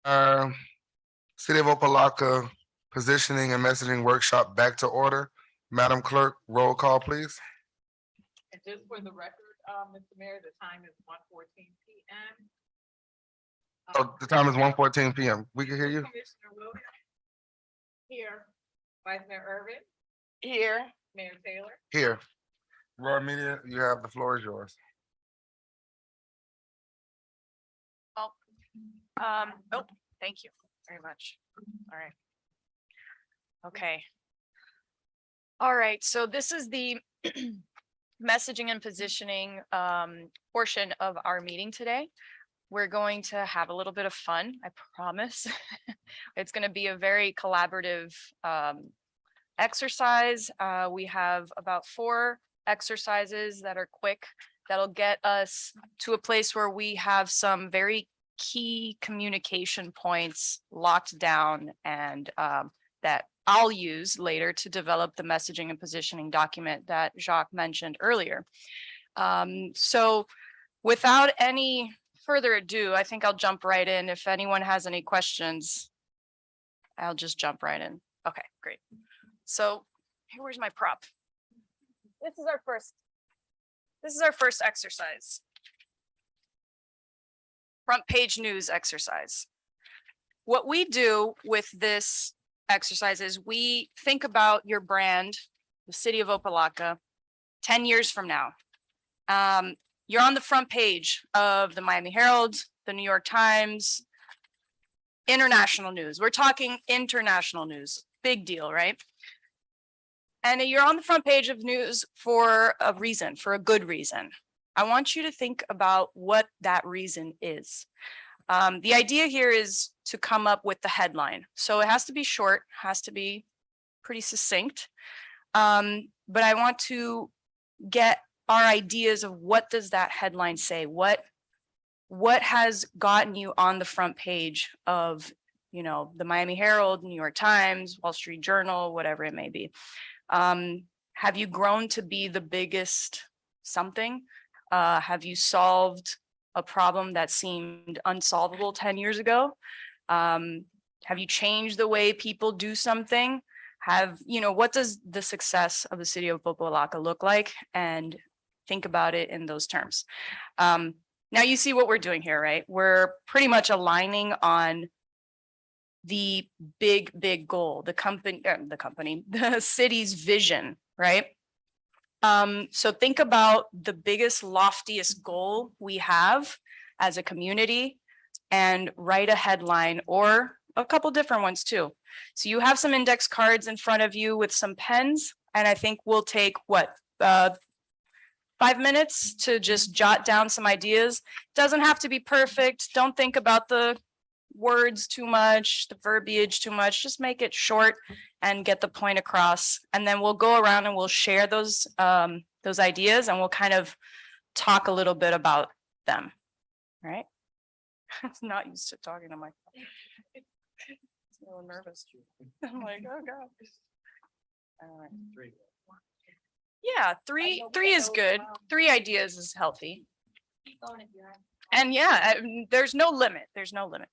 Uh, City of Opa-locka positioning and messaging workshop back to order. Madam Clerk, roll call, please. And just for the record, Mr. Mayor, the time is 1:14 PM. Oh, the time is 1:14 PM. We can hear you. Commissioner Williams. Here. Vice Mayor Irvin, Here. Mayor Taylor. Here. Roar Media, you have the floor is yours. Oh, thank you very much. All right. Okay. All right, so this is the messaging and positioning portion of our meeting today. We're going to have a little bit of fun, I promise. It's going to be a very collaborative exercise. We have about 4 exercises that are quick, that'll get us to a place where we have some very key communication points locked down and that I'll use later to develop the messaging and positioning document that Jacques mentioned earlier. So without any further ado, I think I'll jump right in. If anyone has any questions, I'll just jump right in. Okay, great. So where's my prop? This is our first exercise. Front page news exercise. What we do with this exercise is we think about your brand, the City of Opa-locka, 10 years from now. You're on the front page of the Miami Herald, the New York Times, international news. We're talking international news, big deal, right? And you're on the front page of news for a reason, for a good reason. I want you to think about what that reason is. The idea here is to come up with the headline. So it has to be short, has to be pretty succinct. But I want to get our ideas of what does that headline say? What has gotten you on the front page of, you know, the Miami Herald, New York Times, Wall Street Journal, whatever it may be. Have you grown to be the biggest something? Have you solved a problem that seemed unsolvable 10 years ago? Have you changed the way people do something? What does the success of the City of Opa-locka look like? And think about it in those terms. Now you see what we're doing here, right? We're pretty much aligning on the big goal, the city's vision, right? So think about the biggest, loftiest goal we have as a community and write a headline or a couple different ones too. So you have some index cards in front of you with some pens, and I think we'll take 5 minutes to just jot down some ideas. Doesn't have to be perfect. Don't think about the words too much, the verbiage too much. Just make it short and get the point across. And then we'll go around and we'll share those ideas, and we'll kind of talk a little bit about them. All right. It's not used to talking to my phone. It's a little nervous. I'm like, oh God. All right. Yeah, three is good. 3 ideas is healthy. And yeah, there's no limit. There's no limit.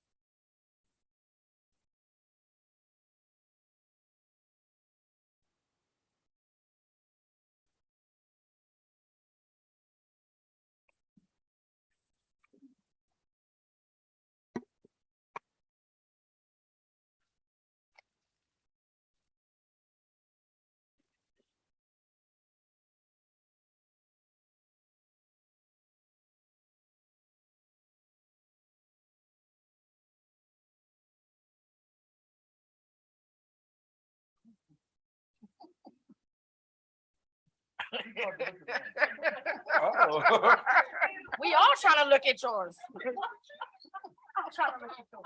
Oh. We all trying to look at yours. I'm trying to look at yours.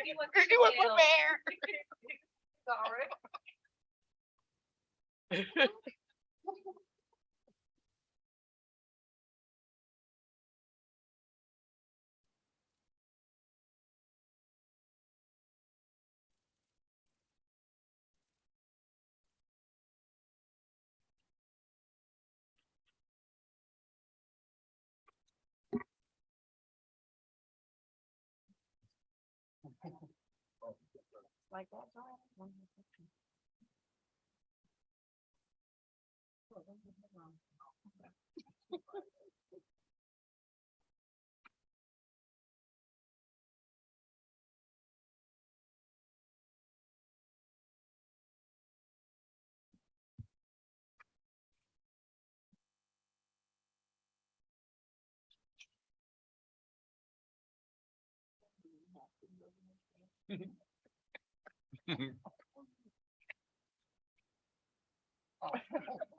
He was prepared. Sorry. Like that.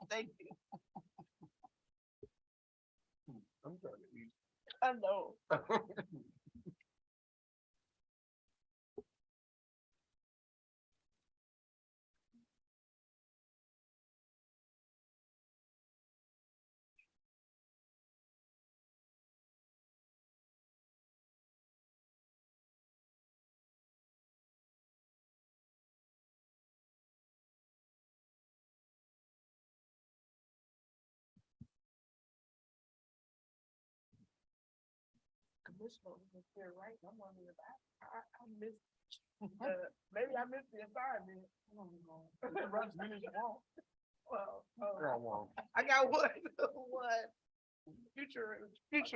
Thank you. I'm trying to eat. I know. Commissioner was here, right? I'm wondering if I missed, maybe I missed the assignment. Rush minutes long. Well, I got one, one. Future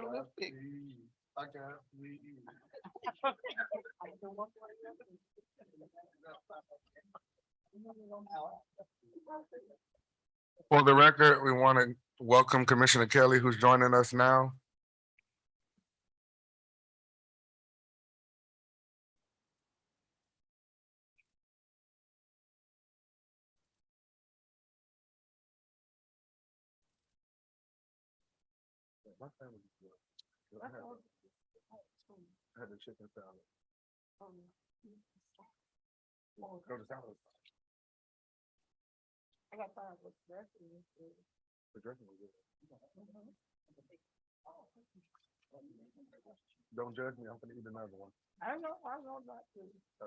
Olympic. I got me. For the record, we want to welcome Commissioner Kelly, who's joining us now. I had the chicken salad. Go to salad. I got time with the rest of this. The dressing was good. Don't judge me, I'm gonna eat another one. I know not to. So.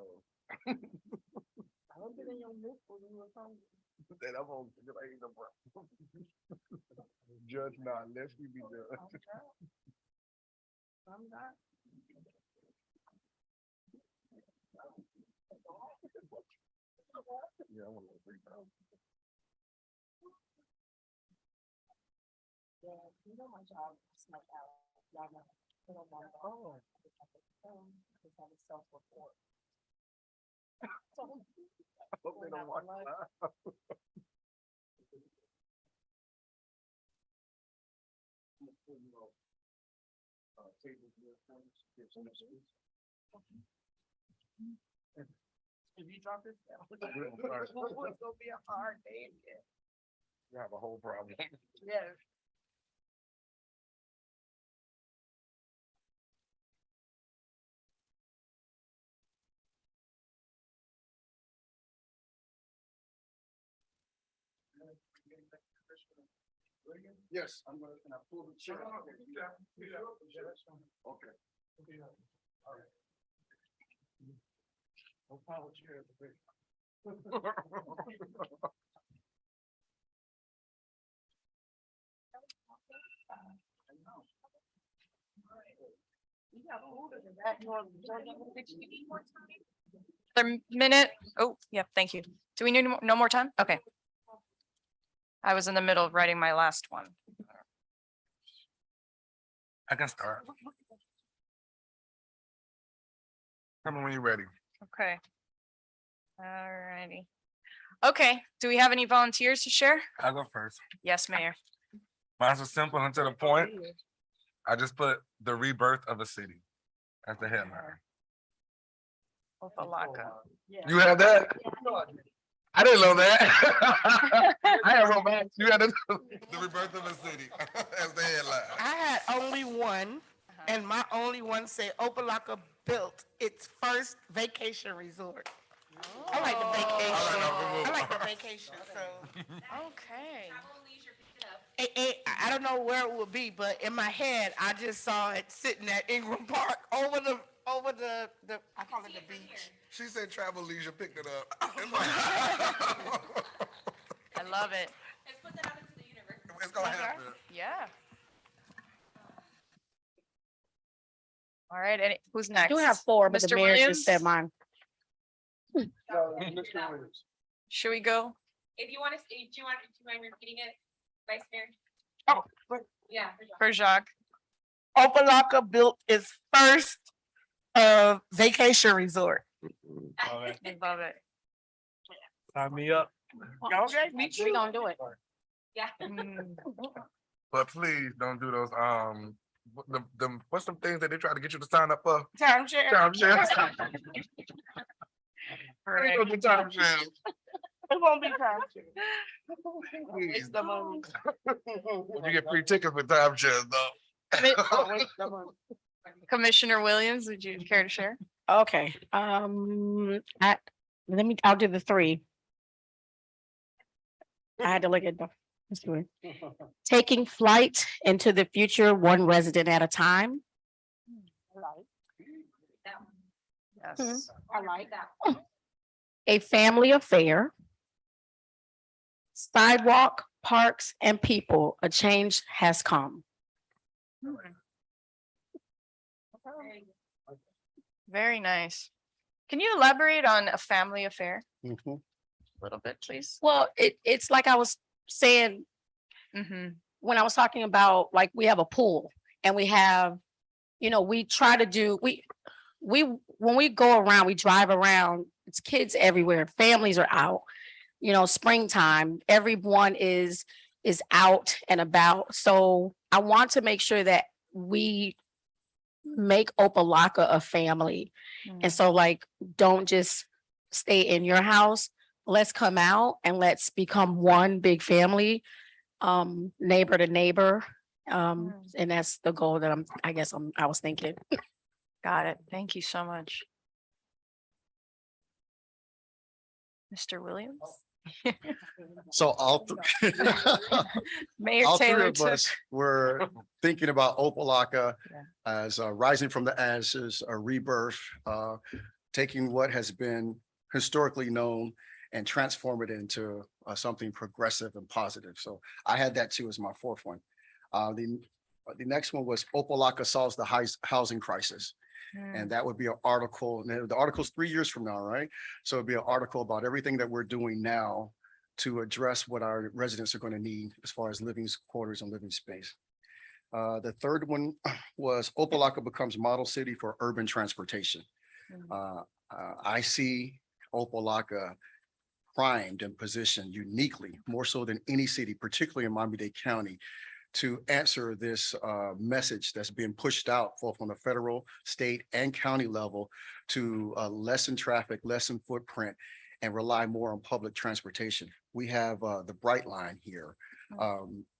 I don't get in your midst when you were hungry. Then I'm gonna eat the bro. Judge not, unless you be judged. I'm not. Yeah, I want to bring that. Yeah, you know my job is not out. Y'all know. I don't want to go. Just have a self-report. I hope they don't watch that. If you drop this down, it's gonna be a hard day again. You have a whole problem. Yes. Yes, I'm gonna, can I pull the chair? Okay. All right. No power chair. You got older than that. You want to need more time? Another minute. Oh, yep, thank you. Do we need no more time? Okay. I was in the middle of writing my last one. I can start. Tell me when you're ready. Okay. Alrighty. Okay, do we have any volunteers to share? I'll go first. Yes, Mayor. Mine's was simple and to the point. I just put the rebirth of a city as the headline. Opa-locka. You had that? I didn't know that. I have romance. You had the rebirth of a city as the headline. I had only one, and my only one said Opa-locka built its first vacation resort. I like the vacation. I like the vacation, so. Okay. I don't know where it will be, but in my head, I just saw it sitting at Ingram Park over the, I call it the beach. She said travel leisure picked it up. I love it. Let's put that out into the universe. It's gonna happen. Yeah. All right, who's I next? do have four, but the Mr. mayor Williams? just said mine. Should we go? If you want to, do you mind repeating it, Vice Mayor? Oh, Yeah. For Jacques? Opa-locka built its first vacation resort. I love it. Sign me up. Okay, me We too. gonna do it. Yeah. But please don't do those, what's some things that they try to get you to sign up for? Timeshare. Timeshare. Correct. Don't do timeshare. It won't be timeshare. Please. the money. You get free tickets with timeshares though. Commissioner Williams, would you care to share? Okay, I'll do the three. I had to look at the. let's do it. Taking flight into the future, one resident at a time. Yes. I like that. A family affair. Sidewalk, parks, and people, a change has come. Very nice. Can you elaborate on a family affair Mhm. a little bit, please? Well, it's like I was saying Mm-hmm. when I was talking about, like, we have a pool and we have, we try to do, when we go around, we drive around, it's kids everywhere, families are out, springtime, everyone is out and about. So I want to make sure that we make Opa-locka a family. And so, like, don't just stay in your house. Let's come out and let's become one big family, neighbor to neighbor. And that's the goal that I was thinking. Got it. Thank you so much. Mr. Williams? So all, Mayor all three Taylor of took. us were thinking about Opa-locka Yeah. as rising from the ashes, a rebirth, taking what has been historically known and transform it into something progressive and positive. So I had that too as my fourth one. The next one was Opa-locka solves the housing crisis. And that would be an article, and the article's 3 years from now, right? So it'd be an article about everything that we're doing now to address what our residents are going to need as far as living quarters and living space. The third one was Opa-locka becomes model city for urban transportation. I see Opa-locka primed and positioned uniquely, more so than any city, particularly in Miami-Dade County, to answer this message that's being pushed out both on the federal, state, and county level to lessen traffic, lessen footprint, and rely more on public transportation. We have the Bright Line here.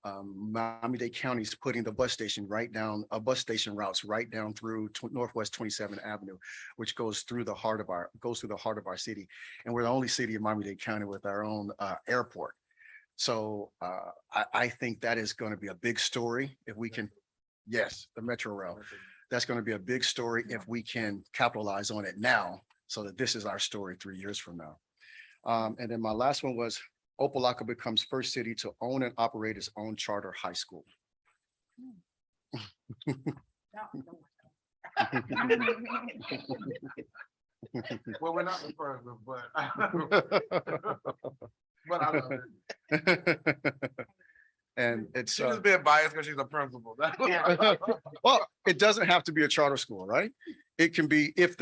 Miami-Dade County is putting the bus station routes right down through Northwest 27th Avenue, which goes through the heart of our city. And we're the only city in Miami-Dade County with our own airport. So I think that is going to be a big story if we can, yes, the Metro Rail. That's going to be a big story if we can capitalize on it now, so that this is our story 3 years from now. And then my last one was Opa-locka becomes first city to own and operate its own charter high school. Well, we're not the first, but I love it. And it's She's just being biased because she's a principal. well, it doesn't have to be a charter school, right? It can be if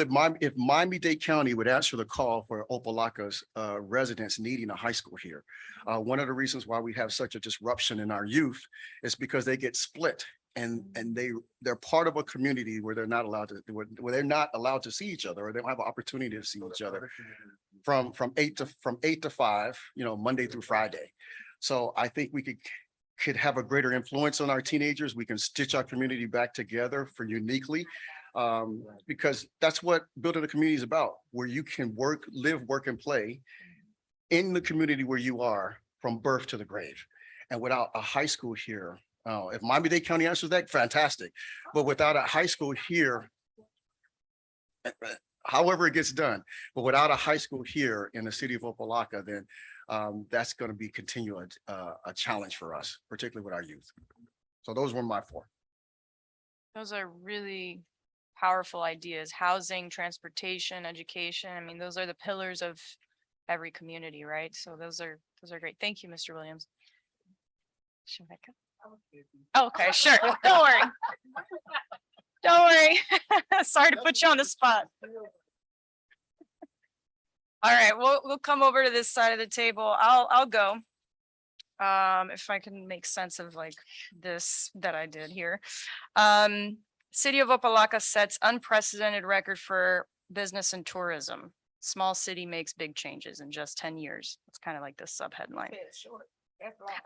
Miami-Dade County would answer the call for Opa-locka's residents needing a high school here. One of the reasons why we have such a disruption in our youth is because they get split and they're part of a community where they're not allowed to see each other, or they don't have an opportunity to see each other from 8 to 5, Monday through Friday. So I think we could have a greater influence on our teenagers. We can stitch our community back together for uniquely, because that's what building a community is about, where you can live, work, and play in the community where you are from birth to the grave. And without a high school here, if Miami-Dade County answers that, fantastic. But without a high school here, however it gets done, but without a high school here in the city of Opa-locka, then that's going to be a challenge for us, particularly with our youth. So those were my four. Those are really powerful ideas, housing, transportation, education. I mean, those are the pillars of every community, right? So those are great. Thank you, Mr. Williams. Should I go? Oh, okay, sure. Don't worry. Don't worry. Sorry to put you on the spot. All right, we'll come over to this side of the table. I'll go. If I can make sense of like this that I did here. City of Opa-locka sets unprecedented record for business and tourism. Small city makes big changes in just 10 years. It's kind of like the sub headline.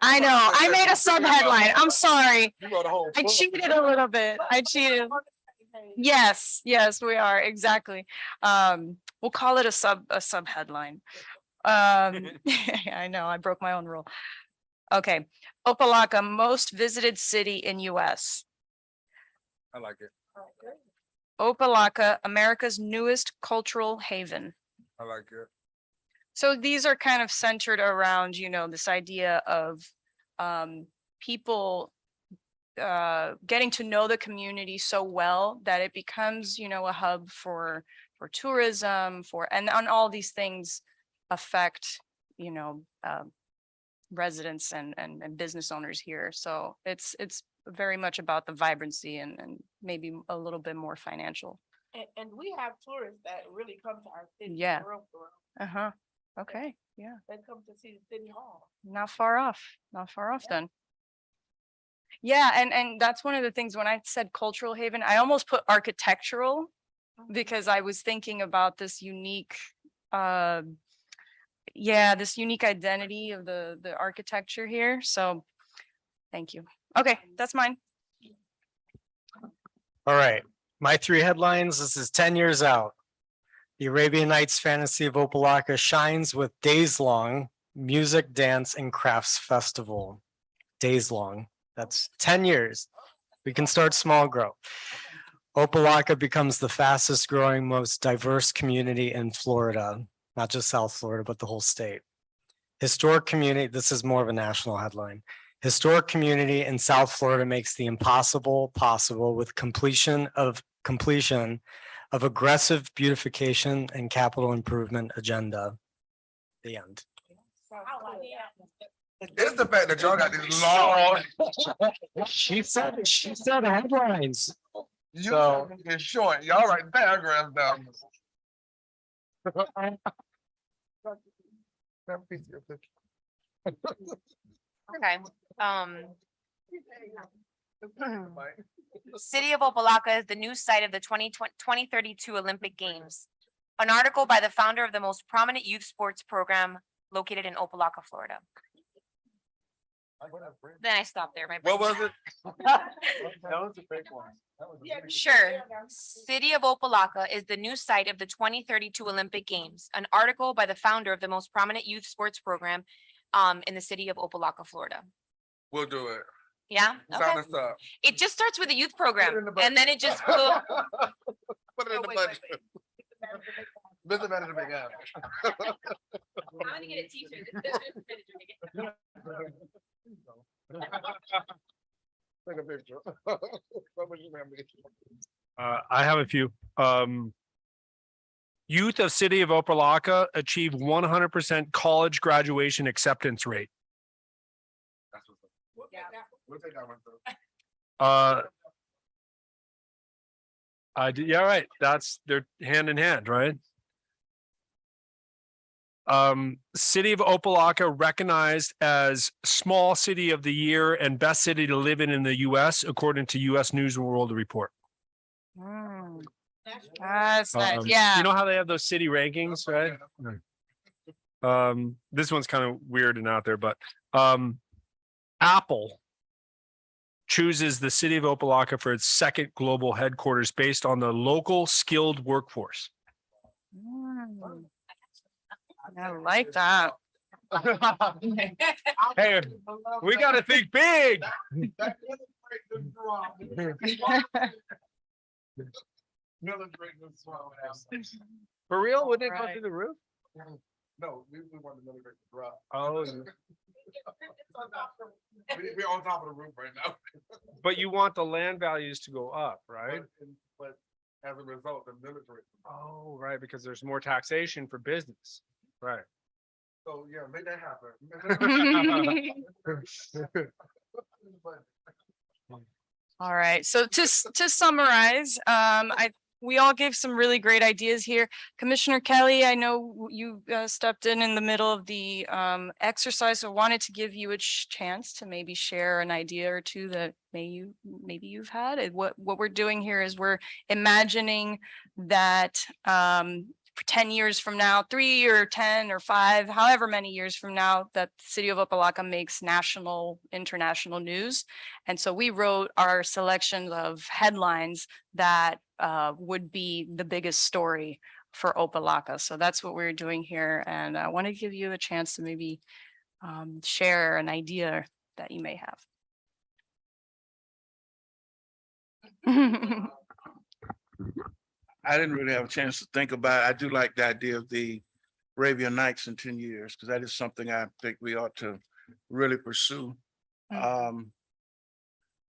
I know, I made a sub headline. I'm sorry. You wrote a whole I book. cheated a little bit. I cheated. Yes, we are, exactly. We'll call it a sub headline. I know, I broke my own rule. Okay, Opa-locka, most visited city in US. I like it. Opa-locka, America's newest cultural haven. I like it. So these are kind of centered around, you know, this idea of people getting to know the community so well that it becomes, you know, a hub for tourism, and all these things affect, you know, residents and business owners here. So it's very much about the vibrancy and maybe a little bit more financial. And we have tourists that really come to our city. Yeah. for real, for real. Uh-huh. Okay, yeah. They come to see the city hall. Not far off then. Yeah, and that's one of the things when I said cultural haven, I almost put architectural because I was thinking about this unique, this unique identity of the architecture here. So thank you. Okay, that's mine. All right, my 3 headlines. This is 10 years out. The Arabian Nights Fantasy of Opa-locka shines with Days Long Music, Dance, and Crafts Festival. Days Long. That's 10 years. We can start small, grow. Opa-locka becomes the fastest growing, most diverse community in Florida, not just South Florida, but the whole state. Historic community, this is more of a national headline. Historic community in South Florida makes the impossible possible with completion of aggressive beautification and capital improvement agenda. The end. It's the fact that y'all got these long. She said headlines. You So- it's short. Y'all write paragraphs down. Okay, City of Opa-locka is the new site of the 2032 Olympic Games. An article by the founder of the most prominent youth sports program located in Opa-locka, Florida. Then I stopped there. My What brain- was it? That was a big one. Sure. City of Opa-locka is the new site of the 2032 Olympic Games. An article by the founder of the most prominent youth sports program in the city of Opa-locka, Florida. We'll do it. Yeah, Sign okay. us up. It just starts with a youth Put it in program the budget. and then it just Put it in the budget. Business manager make happen. I'm gonna get a t-shirt. Take a picture. What was your memory? I have a few. Youth of City of Opa-locka achieve 100% college graduation acceptance rate. That's what's up. We'll take that one too. Yeah, right. They're hand in hand, right? City of Opa-locka recognized as small city of the year and best city to live in the US, according to US News and World Report. That's nice. You Yeah. know how they have those city rankings, right? This one's kind of weird and out there, but Apple chooses the city of Opa-locka for its second global headquarters based on the local skilled workforce. I like that. Hey, we got to think big. For real? Wouldn't it go Right. through the roof? No, we want the military to drop. Oh, We're on top of the roof right now. but you want the land values to go up, right? But as a result of military. Oh, right, because there's more taxation for business. Right. So, yeah, make that happen. All right, so to summarize, we all gave some really great ideas here. Commissioner Kelly, I know you stepped in the middle of the exercise, so wanted to give you a chance to maybe share an idea or two that maybe you've had. And what we're doing here is we're imagining that for 10 years from now, 3 or 10 or 5, however many years from now, that the city of Opa-locka makes national, international news. And so we wrote our selection of headlines that would be the biggest story for Opa-locka. So that's what we're doing here. And I want to give you a chance to maybe share an idea that you may have. I didn't really have a chance to think about it. I do like the idea of the Arabian Nights in 10 years, because that is something I think we ought to really pursue. I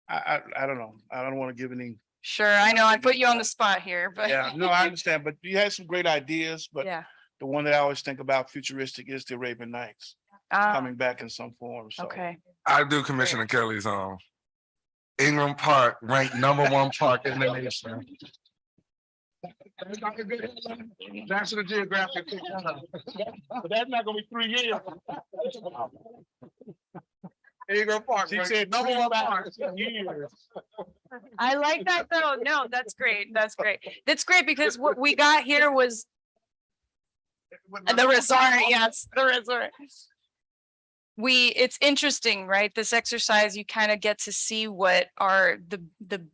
don't know. I don't want to give any. Sure, I know I put you on the spot here, but Yeah, no, I understand, but you had some great ideas, but yeah. the one that I always think about futuristic is the Arabian Nights coming back in some form. So Okay. I do Commissioner Kelly's Ingram Park ranked #1 park in the nation. National Geographic. But that's not gonna be 3 years. Ingram Park. She ranked said #1 park in years. I like that though. No, that's great. That's great. That's great because what we got here was the resort. Yes, the resort. It's interesting, right? This exercise, you kind of get to see what are the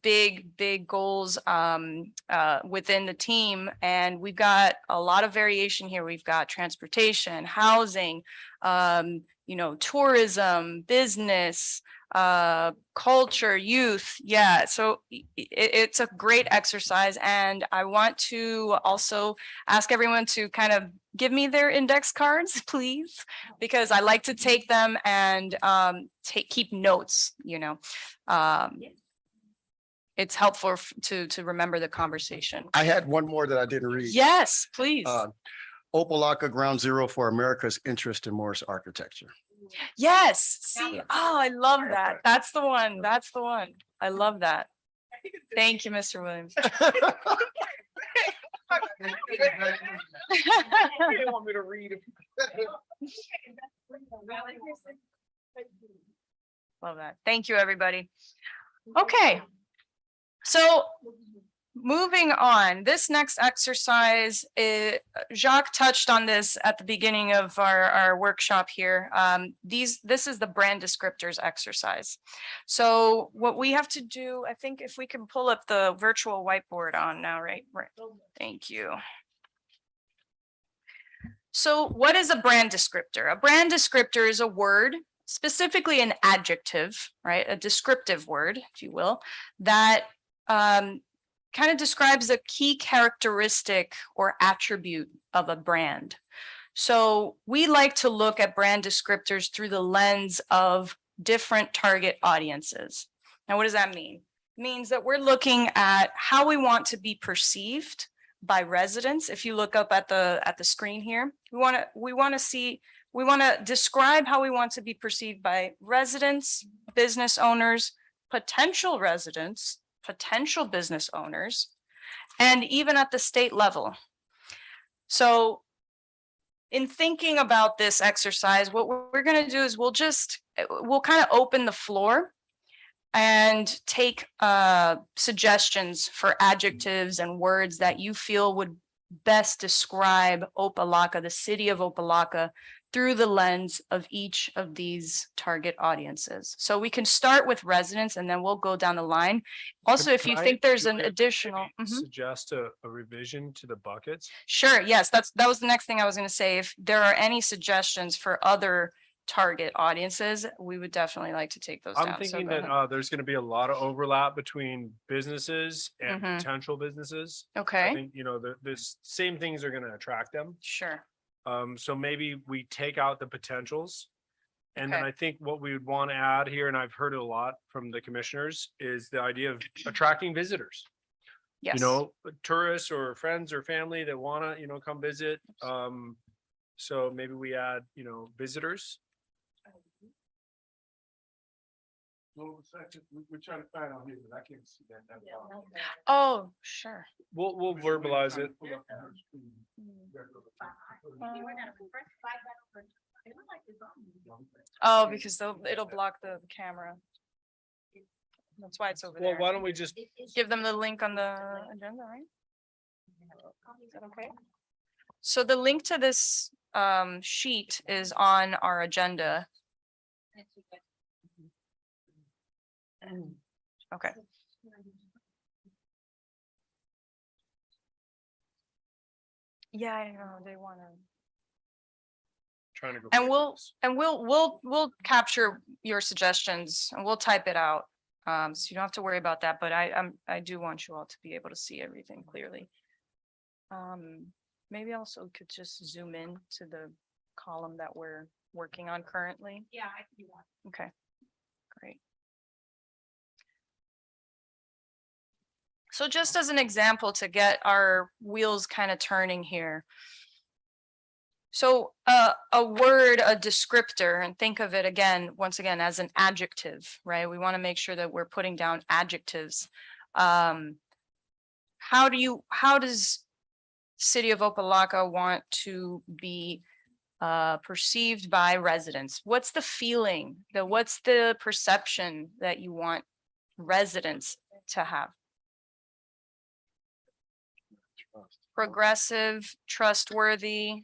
big goals within the team. And we've got a lot of variation here. We've got transportation, housing, tourism, business, culture, youth. Yeah, so it's a great exercise. And I want to also ask everyone to kind of give me their index cards, please, because I like to take them and keep notes, it's helpful to remember the conversation. I had one more that I didn't read. Yes, please. Opa-locka, ground zero for America's interest in Morris architecture. Yes, see, oh, I love that. That's the one. That's the one. I love that. Thank you, Mr. Williams. You didn't want me to read it. Love that. Thank you, everybody. Okay. So moving on, this next exercise, Jacques touched on this at the beginning of our workshop here. This is the brand descriptors exercise. So what we have to do, I think if we can pull up the virtual whiteboard on now, right? Right. Thank you. So what is a brand descriptor? A brand descriptor is a word, specifically an adjective, right? A descriptive word, if you will, that kind of describes a key characteristic or attribute of a brand. So we like to look at brand descriptors through the lens of different target audiences. Now, what does that mean? It means that we're looking at how we want to be perceived by residents. If you look up at the screen here, we want to describe how we want to be perceived by residents, business owners, potential residents, potential business owners, and even at the state level. So in thinking about this exercise, what we're going to do is we'll kind of open the floor and take suggestions for adjectives and words that you feel would best describe Opa-locka, the city of Opa-locka, through the lens of each of these target audiences. So we can start with residents and then we'll go down the line. Also, if you think there's an additional. Suggest a revision to the buckets. Sure, yes, that was the next thing I was going to say. If there are any suggestions for other target audiences, we would definitely like to take those down. I'm thinking that there's going to be a lot of overlap between businesses and potential businesses. I Okay, think, the same things are going to attract them. sure. So maybe we take out the potentials. And then Okay. I think what we would want to add here, and I've heard it a lot from the commissioners, is the idea of attracting visitors. Yes. you know, tourists or friends or family that wanna, you know, come visit. So maybe we add, you know, visitors. We're trying to find out here, but I can't see that. Oh, sure. We'll verbalize it. Oh, because it'll block the camera. That's why it's over Well, there. why don't we just, Give them the link on the agenda, right? Is that okay? So the link to this sheet is on our agenda. Okay. Yeah, I know, they wanna. trying to go. And back. we'll capture your suggestions and we'll type it out. So you don't have to worry about that, but I do want you all to be able to see everything clearly. Maybe also could just zoom in to the column that we're working on currently. Yeah, I can do that. Okay, great. So just as an example to get our wheels kind of turning here. So a word, a descriptor, and think of it again, once again, as an adjective, right? We want to make sure that we're putting down adjectives. How does City of Opa-locka want to be perceived by residents? What's the feeling, what's the perception that you want residents to have? Progressive, trustworthy,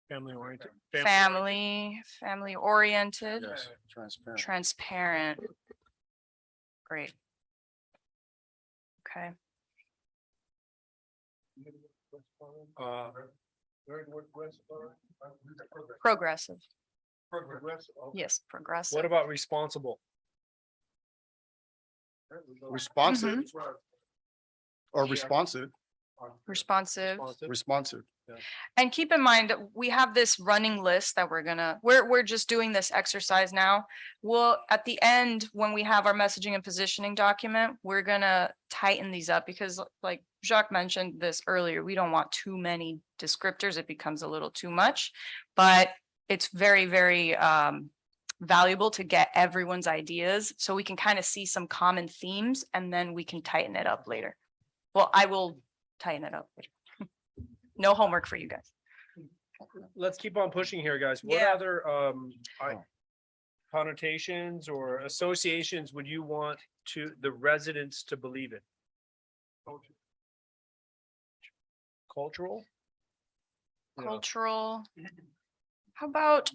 Family oriented. family oriented, Yes, transparent. transparent. Great. Okay, progressive. Yes, progressive. What about responsible? Responsive or responsive, Responsive. responsive. And keep in mind, we have this running list that we're just doing this exercise now. We'll, at the end, when we have our messaging and positioning document, we're gonna tighten these up because like Jacques mentioned this earlier, we don't want too many descriptors. It becomes a little too much, but it's very, very valuable to get everyone's ideas so we can kind of see some common themes and then we can tighten it up later. Well, I will tighten it up. No homework for you guys. Let's keep on pushing here, guys. What Yeah. other connotations or associations would you want to the residents to believe in? Cultural? Cultural. How about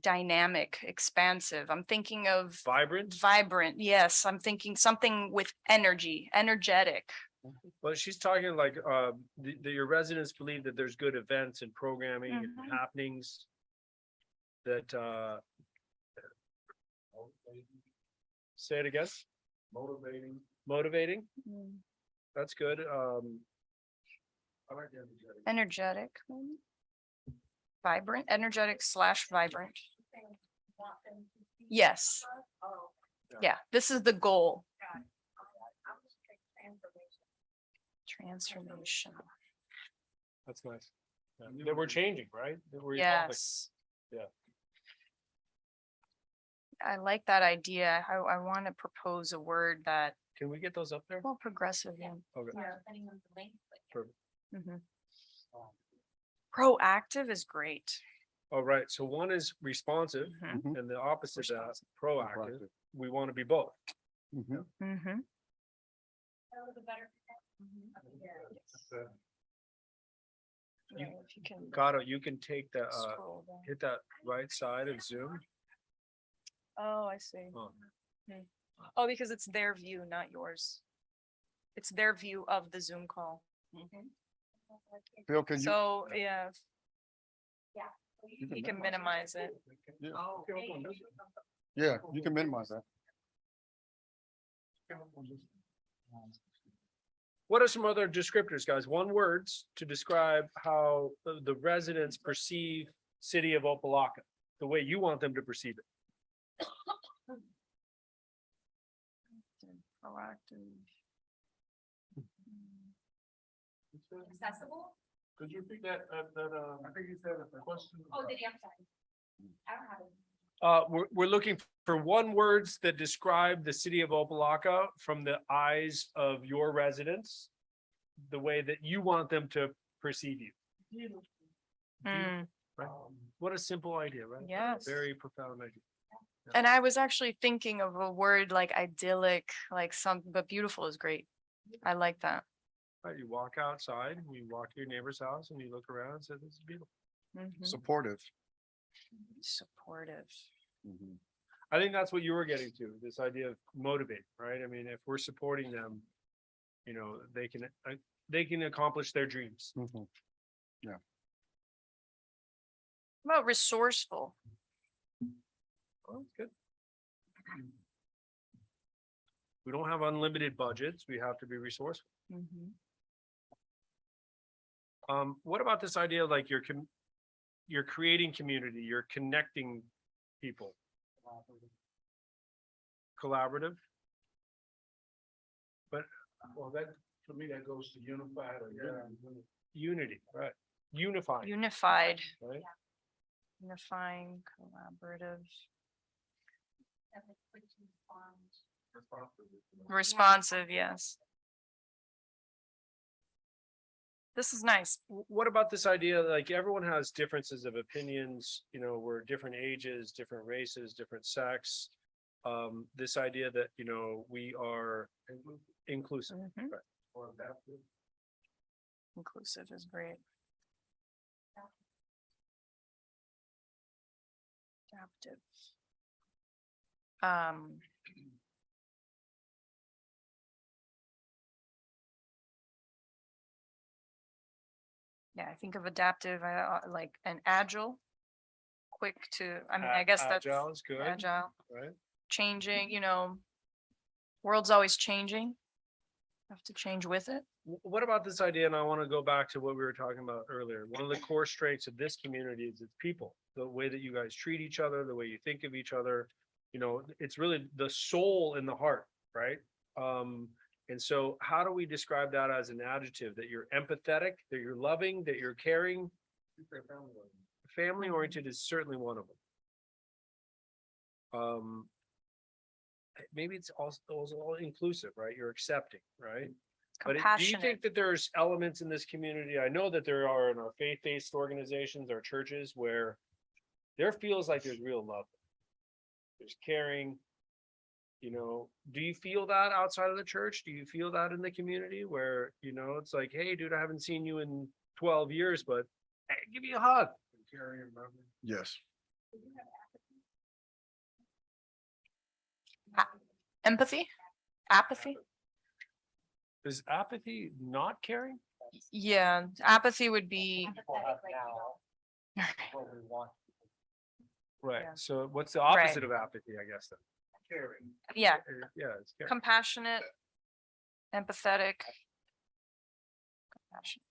dynamic, expansive? I'm thinking of Vibrant? vibrant. Yes, I'm thinking something with energy, energetic. Well, she's talking like that your residents believe that there's good events and programming and Mhm. happenings that say it again. Motivating. Mm. That's good. Energetic. maybe? Vibrant, energetic / vibrant. Yes. Yeah, this is the goal. Transformation. That's nice. Yeah. That we're changing, right? That we're evolving. Yes. Yeah. I like that idea. I want to propose a word that, Can we get those up there? well, progressive, yeah. Okay. Perfect. Mhm. Proactive is great. All right. So one is responsive Mhm. and the opposite of that, Responsive. proactive. We want to be both. Mhm. Mhm. Yeah, if you can Gato, you can take the scroll down. hit that right side of Zoom. Oh, I see. Oh. Oh, because it's their view, not yours. It's their view of the Zoom call. Phil, can you? So, yeah, you you can minimize it. Yeah, you can minimize that. What are some other descriptors, guys? One words to describe how the residents perceive City of Opa-locka, the way you want them to perceive it. proactive. Accessible? Could you repeat that, I think you said a question. Oh, did you? I'm sorry. I don't have it. We're looking for one words that describe the city of Opa-locka from the eyes of your residents, the way that you want them to perceive you. Mm, Right? What a simple idea, right? Yes. Very profound idea. and I was actually thinking of a word like idyllic, like but beautiful is great. I like that. Right, you walk outside, you walk to your neighbor's house and you look around and say, this is beautiful. Mhm. Supportive. Supportive. Mhm. I think that's what you were getting to, this idea of motivate, right? I mean, if we're supporting them, you know, they can accomplish their dreams. Mhm. How about resourceful? Oh, that's good. We don't have unlimited budgets. We have to be resourceful. Mhm. What about this idea of like you're creating community, you're connecting people? Collaborative? But Well, that, to me, that goes to unified or unity, right? Unifying, Unified, right? unifying, collaborative, responsive, yes. This is nice. What about this idea, like everyone has differences of opinions, you know, we're different ages, different races, different sex. This idea that, you know, we are inclusive. Mhm. Right, or adaptive. Inclusive is great. Adaptive. Yeah, I think of adaptive, like an agile, quick to, I mean, I guess that's Agile is good, agile, right? changing, you know, world's always changing. Have to change with it. What about this idea? And I want to go back to what we were talking about earlier. One of the core strengths of this community is its people, the way that you guys treat each other, the way you think of each other. You know, it's really the soul and the heart, right? And so how do we describe that as an adjective? That you're empathetic, that you're loving, that you're caring? Family oriented is certainly one of them. Maybe it's also all inclusive, right? You're accepting, right? But do you Compassionate. think that there's elements in this community? I know that there are in our faith-based organizations, our churches, where there feels like there's real love. There's caring. You know, do you feel that outside of the church? Do you feel that in the community where, you know, it's like, hey, dude, I haven't seen you in 12 years, but hey, give me a hug. Yes. Empathy, apathy. Is apathy not caring? Yeah, apathy would be, Right. Yeah. So what's the opposite of apathy, I guess, then? Caring. yeah, Yeah, it's caring. compassionate, empathetic. Compassion.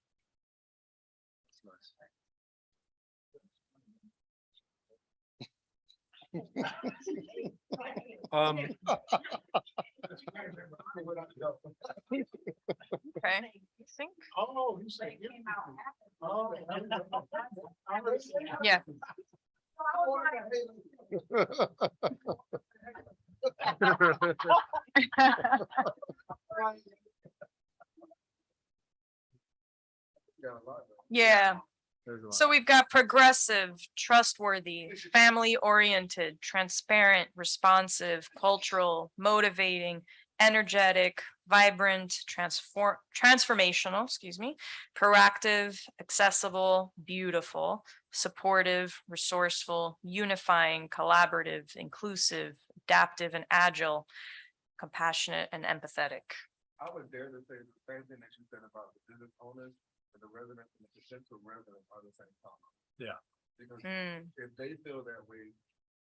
Okay, you think? Oh, you say. Yeah. Yeah. There's a lot. So we've got progressive, trustworthy, family oriented, transparent, responsive, cultural, motivating, energetic, vibrant, transformational, proactive, accessible, beautiful, supportive, resourceful, unifying, collaborative, inclusive, adaptive and agile, compassionate and empathetic. I would dare to say the same thing that you said about the business owners and the residents and the potential residents are the same problem. Yeah. Because Mm, if they feel that way,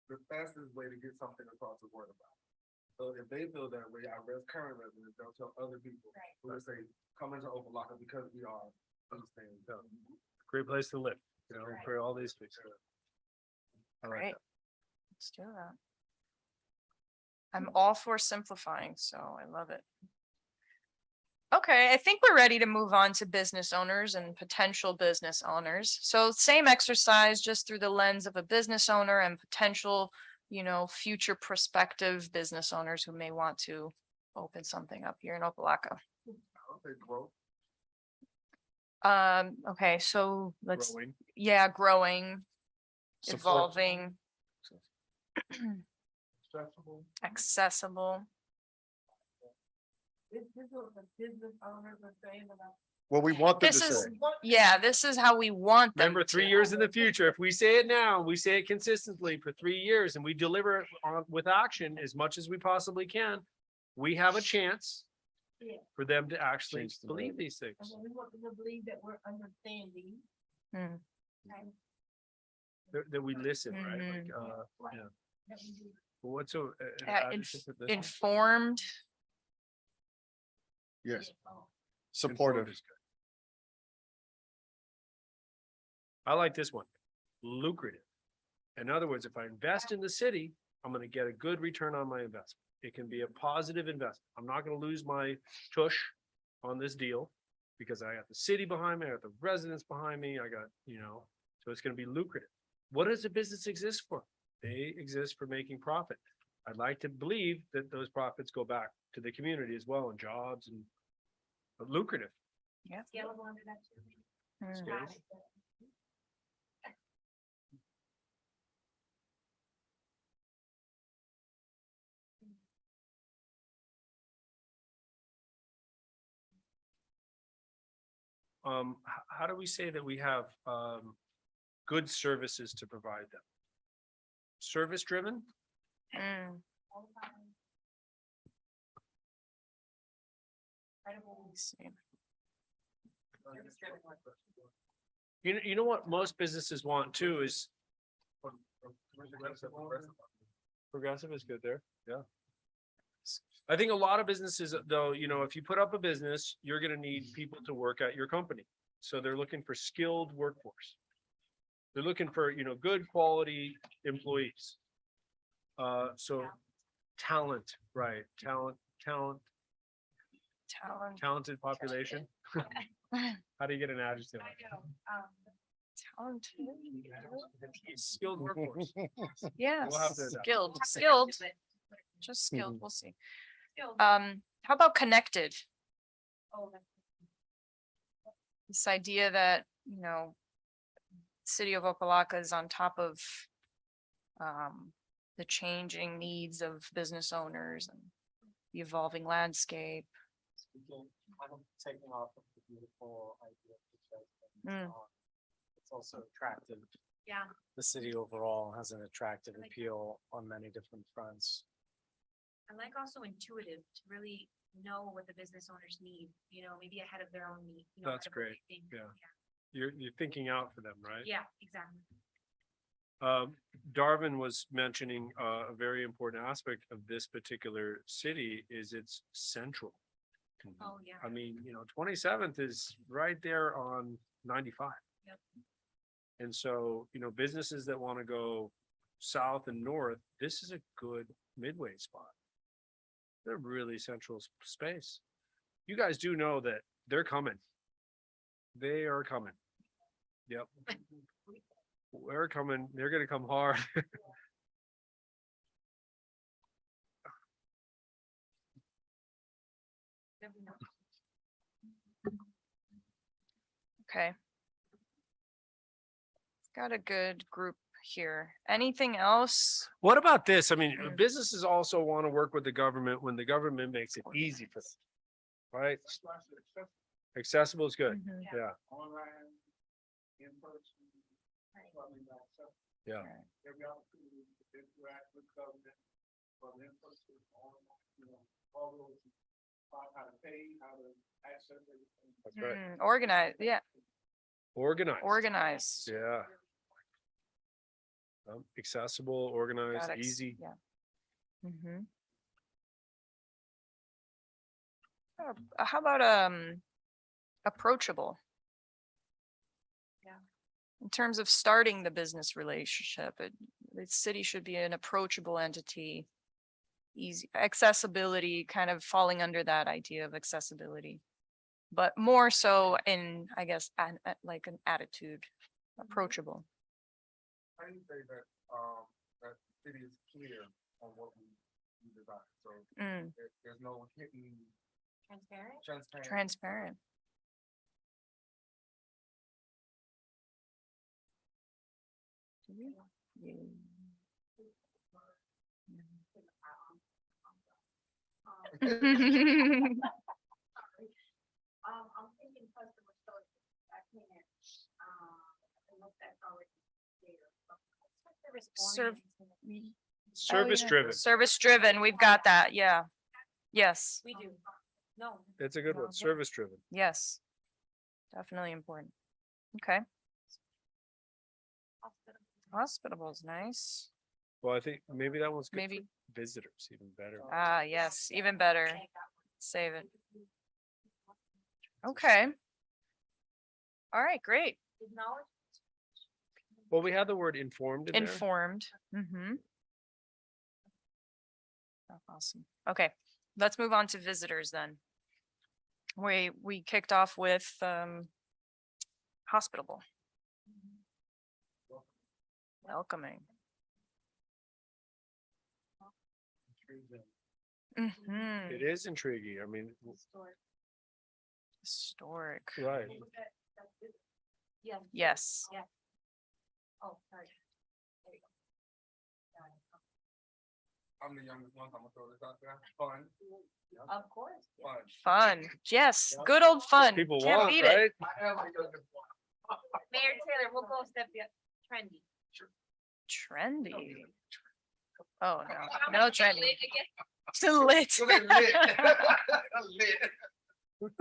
the fastest way to get something across the word about. So if they feel that way, our current residents, they'll tell other people who will say, come into Opa-locka because we are understanding. Great place to live, you know, for all these things. I like great. that. Let's do that. I'm all for simplifying, so I love it. Okay, I think we're ready to move on to business owners and potential business owners. So same exercise, just through the lens of a business owner and potential, future prospective business owners who may want to open something up here in Opa-locka. Okay, so let's, Growing. yeah, growing, Support. evolving, accessible. This is what the business owners are saying about. What we want them to This is, say. yeah, this is how we want them Remember, 3 to. years in the future, if we say it now, we say it consistently for 3 years and we deliver it on with action as much as we possibly can, we have a chance Yeah. for them to actually Change the believe narrative. these things. And we want them to believe that we're understanding. Hmm. and That we listen, right? Mhm. Like, yeah. that we do. What's so? Informed, Yes, supportive. I like this one. Lucrative. In other words, if I invest in the city, I'm gonna get a good return on my investment. It can be a positive investment. I'm not gonna lose my tush on this deal because I got the city behind me, I got the residents behind me, I got, so it's gonna be lucrative. What does a business exist for? They exist for making profit. I'd like to believe that those profits go back to the community as well and jobs and but lucrative. yeah. Scalable under that too. Hmm. Scale. How do we say that we have, good services to provide them? Service driven? Mm. Let's see. You know what most businesses want too is. Progressive is good there, yeah. I think a lot of businesses, though, if you put up a business, you're gonna need people to work at your company. So they're looking for skilled workforce. They're looking for, good quality employees. So talent, right, talented population. How do you get an adjective? Talented. Skilled workforce. Yeah, We'll have to adapt. skilled, just skilled, we'll see. How about connected? This idea that, city of Opa-locka is on top of the changing needs of business owners and the evolving landscape. Taking off of the beautiful idea Mm. it's also attractive. Yeah. The city overall has an attractive appeal on many different fronts. I like also intuitive to really know what the business owners need, maybe ahead of their own need. That's ahead of what great, they think. yeah. You're thinking out for them, right? Yeah, exactly. Darwin was mentioning a very important aspect of this particular city is it's central. Oh, yeah. I mean, 27th is right there on 95. Yep. And so, businesses that want to go south and north, this is a good midway spot. They're really central space. You guys do know that they're coming. They are coming. Yep. They're coming. They're gonna come hard. Okay. Got a good group here. Anything else? What about this? I mean, Mm. businesses also want to work with the government when the government makes it easy for them. Right? Accessible is good. Mhm. Yeah. Online, in person. Yeah. Every opportunity to interact with government, from in person, all those, how to pay, how to access everything. That's right. Organize, yeah, Organized. organized. Yeah. Accessible, organized, Got it. easy. Yeah. Mhm. How about approachable? Yeah. In terms of starting the business relationship, the city should be an approachable entity. easy accessibility, kind of falling under that idea of accessibility. But more so in, I guess, like an attitude, approachable. How do you say that, that the city is clear on what we design? So Mm, there's no hidden Transparent? transparent. transparent. I'm thinking customer service. I can't, unless that's already there. Serv- Service yeah. driven. Service driven, we've got that, yeah. Yes, We do. No. It's a good No, one. yeah. Service driven. yes. Definitely important. Okay, hospitable is nice. Well, I think maybe that one's good for Maybe, visitors, even better. ah, yes, even better. Save it. Okay. All right, great. Well, we had the word informed in there. Informed. Mm-hmm. Awesome. Okay, let's move on to visitors then. We kicked off with hospitable. Welcoming. Mm-hmm. It is intriguing. I mean, Historic. right. Yes. Oh, sorry. I'm the youngest one, I'm gonna throw this out there. Fun. Of course. Fun. Fun. Yes, good old fun. People Can't want, beat it. right? I am the youngest one. Mayor Taylor, we'll go a step trendy. Trendy. Oh, no, no trendy. Lit again? Lit. Look at lit. Lit. What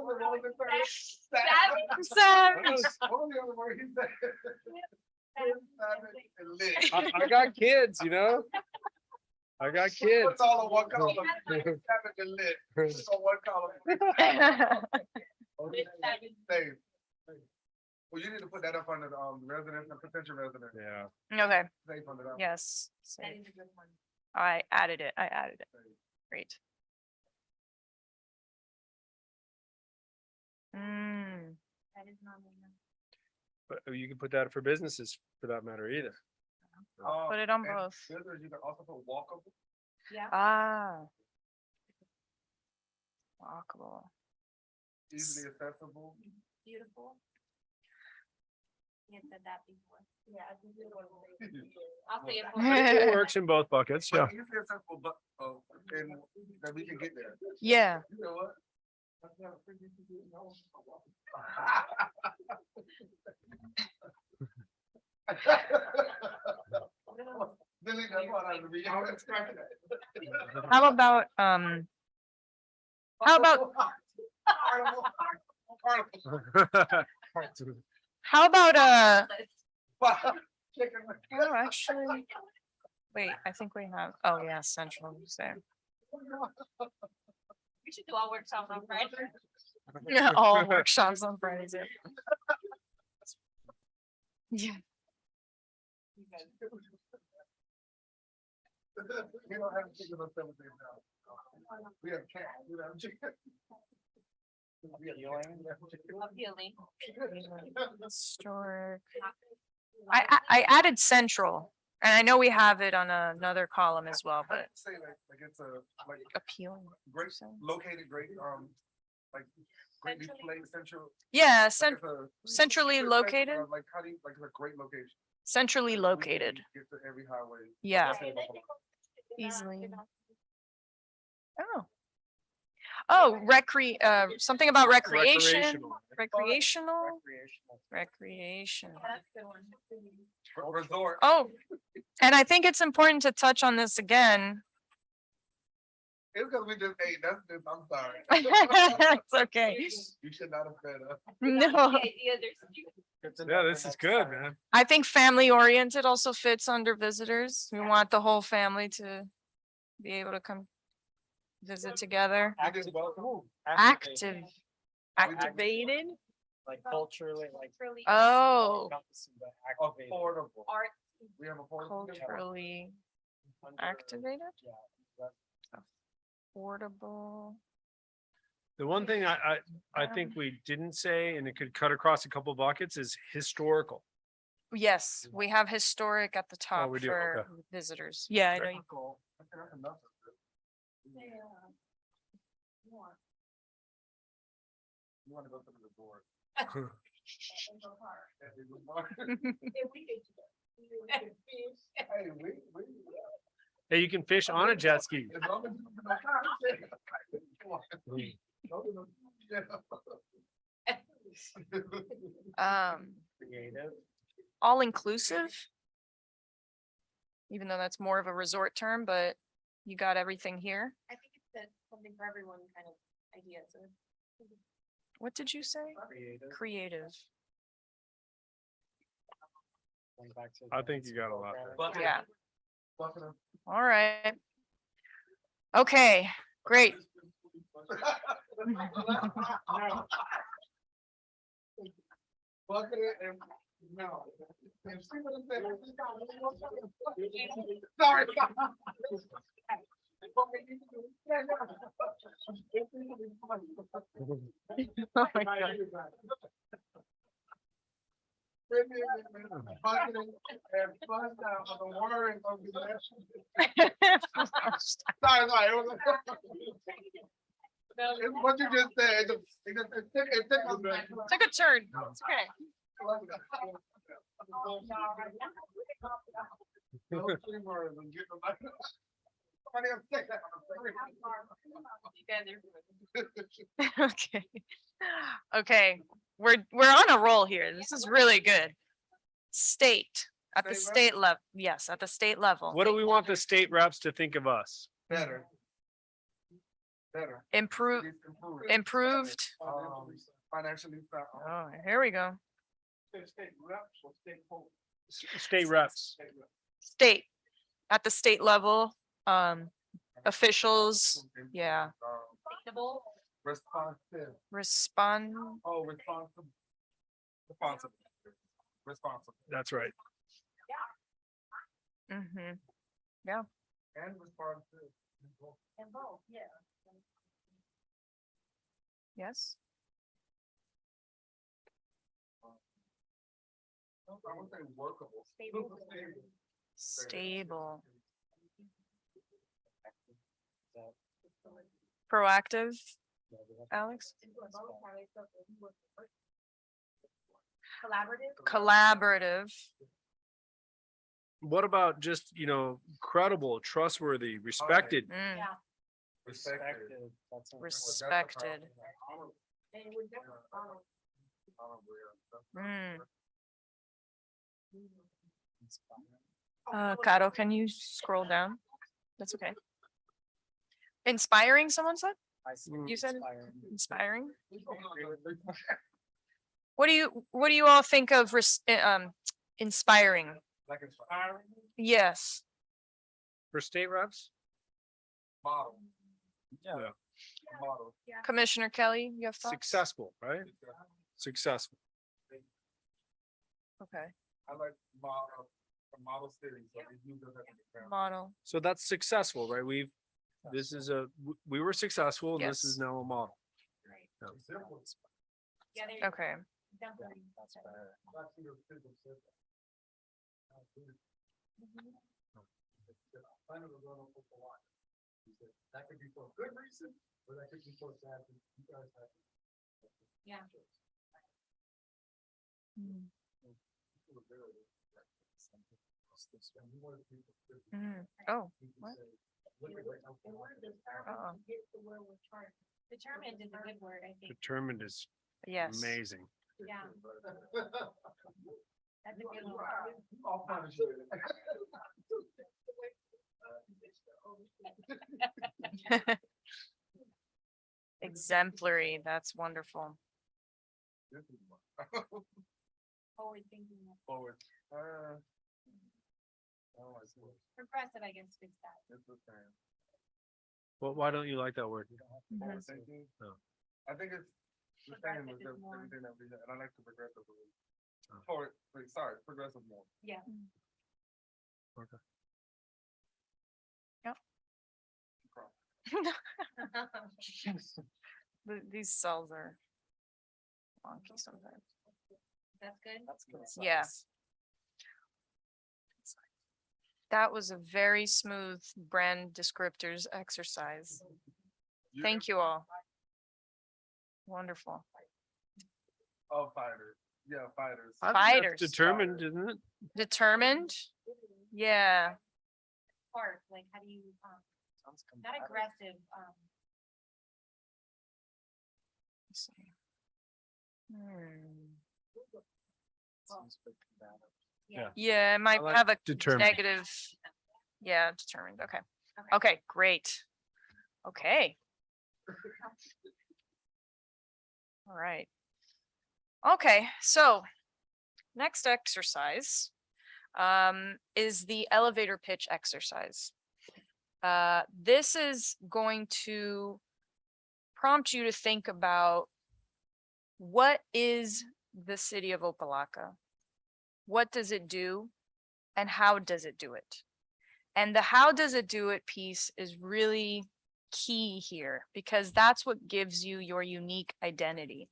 was the first? Savage. What was the other word he said? Savage and lit. I got kids, you know? I got kids. It's all in one column. Savage and lit. It's on one column. Same. Well, you need to put that up under the residents and potential residents. Yeah. Okay, Safe under that. yes. That is a good one. I added it. Great. Mm, That is not. But you can put that for businesses for that matter either. put it on and both. Visitors, you can also put walkable. Yeah. Ah. Walkable. Easily accessible. Beautiful. You had said that before. Yeah, I think you're going to say. I'll say it. It works in both buckets, yeah. Easily accessible, but, and that we can get there. Yeah. You know what? Delete that part out of the video. How about, how about, how about, oh, actually, wait, I think we have, oh yeah, central is there. We should do all workshops on Friday. Yeah, all workshops on Fridays. Yeah. Yeah. We don't have chicken on 7 days now. We have cat, we don't have chicken. Appealing. Historic. I added central, and I know we have it on another column as well, but Say like it's a, like appealing. great, located great, like great display central. Yeah, like it's a- centrally located, Like how do you, like it's a great location. centrally We can located, Get to every highway. yeah, That's it. easily. Oh. Oh, something about recreation, recreational, recreation. Resort. Oh, and I think it's important to touch on this again. It's because we just ate, that's just, I'm sorry. It's okay. You should not have fed us. No, Yeah, this is good, man. I think family oriented also fits under visitors. We want the whole family to be able to come visit together. I did both. Active, activated. Like culturally, like. Oh, Affordable. Art. We have affordable. culturally activated. Affordable. The one thing I think we didn't say, and it could cut across a couple buckets, is historical. Yes, we have historic at the top we do, for okay. visitors. Yeah, I know. you- You wanna go to the board? If we could, we could fish. Hey, we. Hey, you can fish on a jet ski. As long as you do my time. All inclusive. Even though that's more of a resort term, but you got everything here. I think it's something for everyone kind of idea, so. What did you say? Creative. I think you got a lot there. Yeah. All right. Okay, great. Bucket it and no. And see what I'm saying? Sorry. Oh my God. Bucket it and flush down for the water and go to the next. Sorry. It's what you just said. It took me. Took a turn. It's okay. Okay. Okay, we're on a roll here. This is really good. State, at the State state level, yes, at the state level. What do we want the state reps to think of us? Better. Improved. Financially. Oh, here we go. State reps. State, at the state level, officials, yeah, Responsive. respond, Oh, responsible. Responsible. That's right. mm-hmm, And responsive. And both, yeah. yes, I would say workable. Stable. stable. Proactive, Alex? Collaborative, What about just, credible, trustworthy, respected? mm, Respected. respected, mm. Caro, can you scroll down? That's okay. Inspiring, someone said? You said inspiring? What do you all think of inspiring? Like inspiring. Yes, For state reps? Model. Yeah. Model. Commissioner Kelly, you have thoughts? Successful, right? Successful. Okay, I like model cities. So we use those as an example. model, So that's successful, right? We were successful and this is Yes. now a model. okay. That could be for a good reason, or that could be for a bad reason. You guys have to- Yeah. Mm. Oh, what? Uh-oh. Determined is a good word, I think. Determined is Yes. amazing. Yeah. That's a good one. I'll punish you. Exemplary, that's wonderful. Forward thinking. Forward. Progressive, I guess, fits that. It's the same. Well, why don't you like that word? Mhm. Forward thinking. Oh. I think it's the same as everything that we, and I like the progressive. Forward, sorry, progressive more. Yeah. Okay. Yep. These cells are wonky sometimes. That's good. Yeah. That was a very smooth brand descriptors exercise. Thank you all. Wonderful. Oh, fighters. Yeah, fighters. I think that's Fighters. determined, isn't it? Determined? Yeah. Part, like, how do you, not aggressive, Let's see. Hmm. Yeah. Yeah, it might like have a determined. negative. Yeah, determined. Okay. Okay, great. Okay. All right. Okay, so next exercise is the elevator pitch exercise. This is going to prompt you to think about what is the city of Opa-locka? What does it do? And how does it do it? And the how does it do it piece is really key here because that's what gives you your unique identity.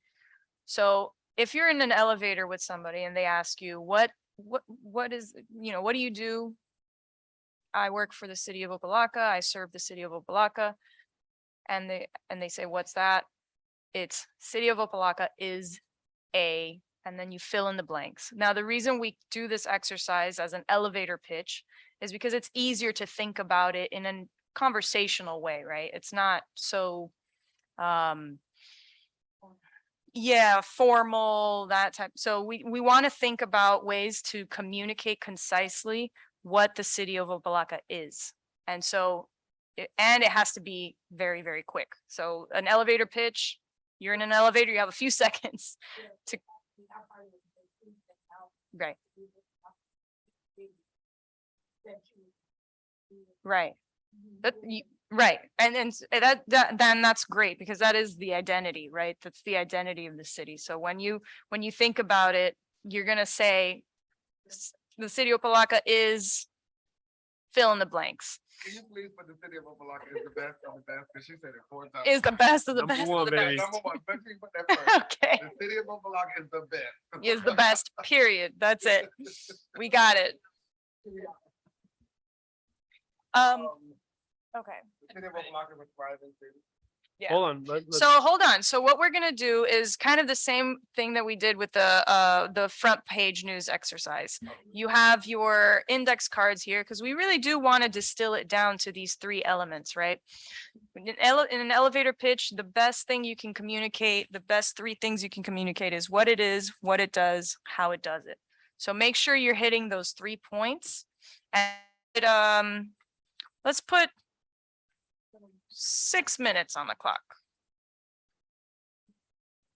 So if you're in an elevator with somebody and they ask you, what is, what do you do? I work for the city of Opa-locka. I serve the city of Opa-locka. And they say, what's that? It's city of Opa-locka is a, and then you fill in the blanks. Now, the reason we do this exercise as an elevator pitch is because it's easier to think about it in a conversational way, right? It's not so, yeah, formal, that type. So we want to think about ways to communicate concisely what the city of Opa-locka is. And so, and it has to be very, very quick. So an elevator pitch, you're in an elevator, you have a few seconds to, right. Right. Right. And then that's great because that is the identity, right? That's the identity of the city. So when you think about it, you're going to say the city of Opa-locka is fill in the blanks. Can you please put the city of Opa-locka is the best of the best? Because she said it 4 times. Is the best of the Number best one, of the baby. best. Number one, make sure you put that first. Okay. The city of Opa-locka is the best. Is the best, period. That's it. We got it. Okay. The city of Opa-locka is a thriving city. Yeah. Hold on. Let's, So hold on. So what we're gonna do is kind of the same thing that we did with the front page news exercise. You have your index cards here because we really do want to distill it down to these 3 elements, right? In an elevator pitch, the best thing you can communicate, the best 3 things you can communicate is what it is, what it does, how it does it. So make sure you're hitting those 3 points. And let's put 6 minutes on the clock.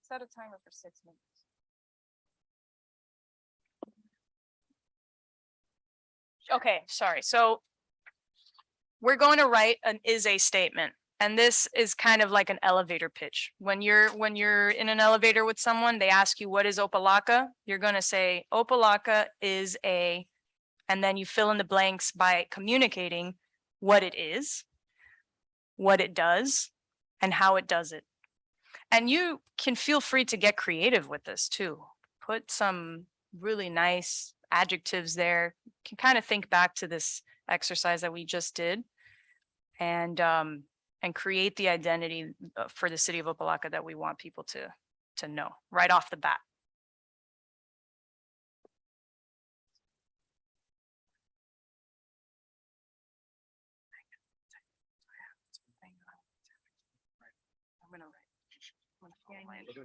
Set a timer for 6 minutes. Okay, sorry. So we're going to write an is a statement. And this is kind of like an elevator pitch. When you're in an elevator with someone, they ask you, what is Opa-locka? You're going to say Opa-locka is a, and then you fill in the blanks by communicating what it is, what it does, and how it does it. And you can feel free to get creative with this too. Put some really nice adjectives there. You can kind of think back to this exercise that we just did and create the identity for the city of Opa-locka that we want people to know right off the bat.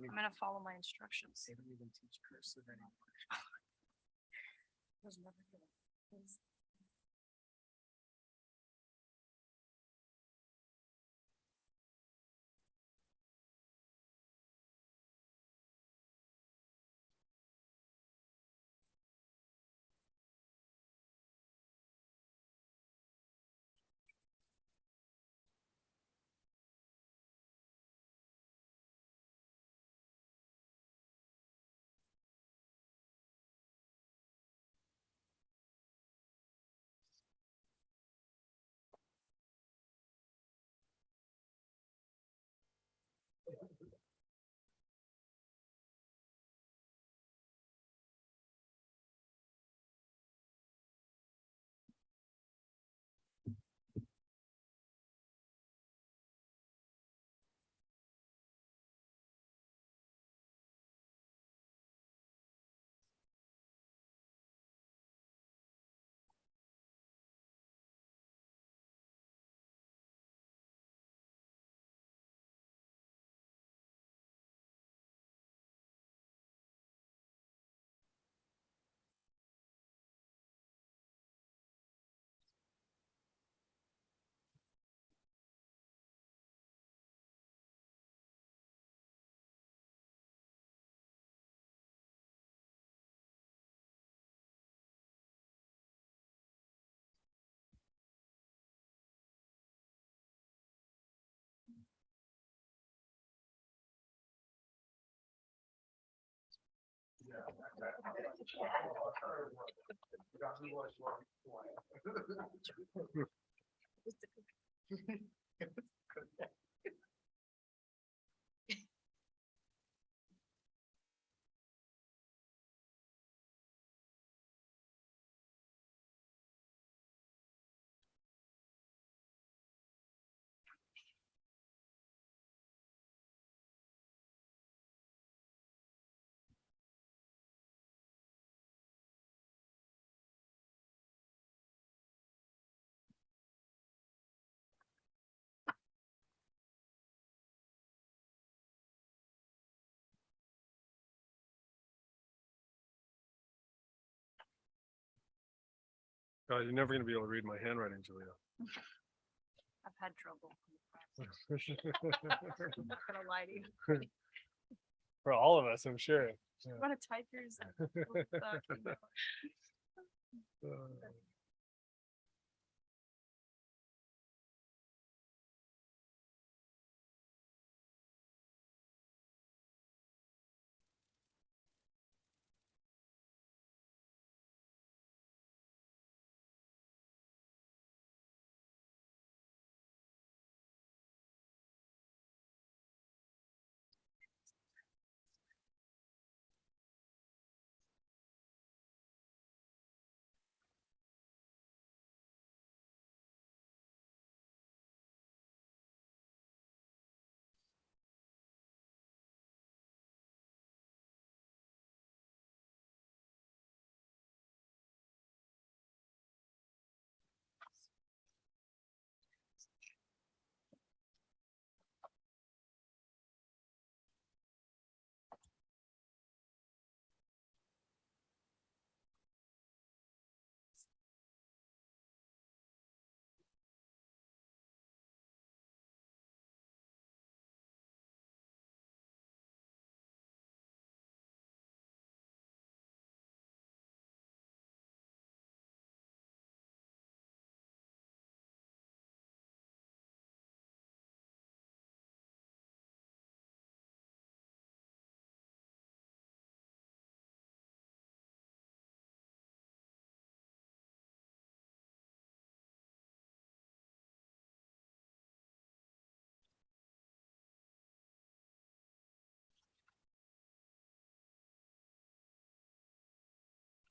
I'm gonna follow my instructions. They don't even teach cursive anymore. God, you're never gonna be able to read my handwriting, Julia. I've had trouble. I'm not gonna lie to you. For all of us, I'm sure. You wanna type yours?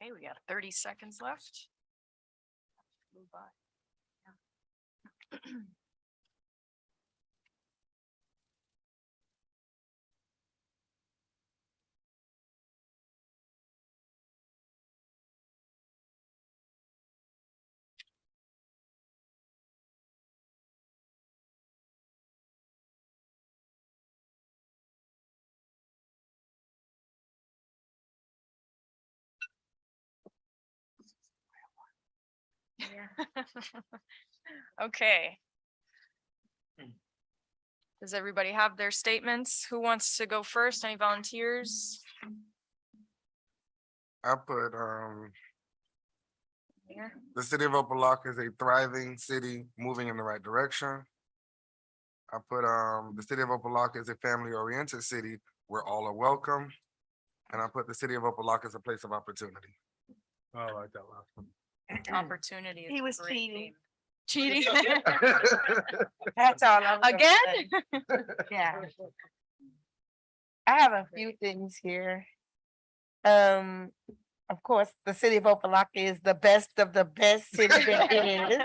Okay, we got 30 seconds left. Move by. Okay. Does everybody have their statements? Who wants to go first? Any volunteers? I put, Here. the city of Opa-locka is a thriving city moving in the right direction. I put, the city of Opa-locka is a family-oriented city where all are welcome. And I put the city of Opa-locka as a place of opportunity. Oh, I like that last one. Opportunity. is He a was great cheating. theme. Cheating. That's all I'm gonna Again? say. Yeah. I have a few things here. Of course, the city of Opa-locka is the best of the best city there is.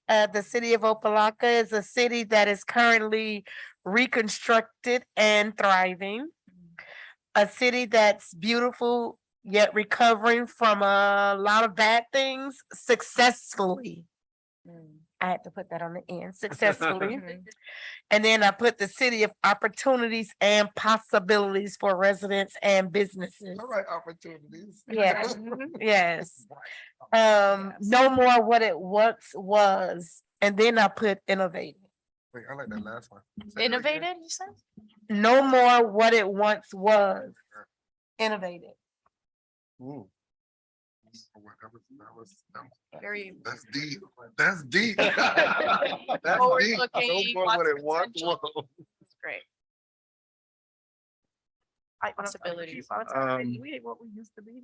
The city of Opa-locka is a city that is currently reconstructed and thriving. A city that's beautiful yet recovering from a lot of bad things successfully. I had to put that on the end, successfully. And then I put the city of opportunities and possibilities for residents and businesses. All right, opportunities. Yes, yes. No more what it once was. And then I put innovative. Wait, I like that last one. Say it again. Innovated, you said? No more what it once was. Innovative. Ooh. Very That's deep. That's deep. That's deep. forward-looking, Don't go lots with of it. What? potential. Whoa. great. responsibilities. We ain't what we used to be.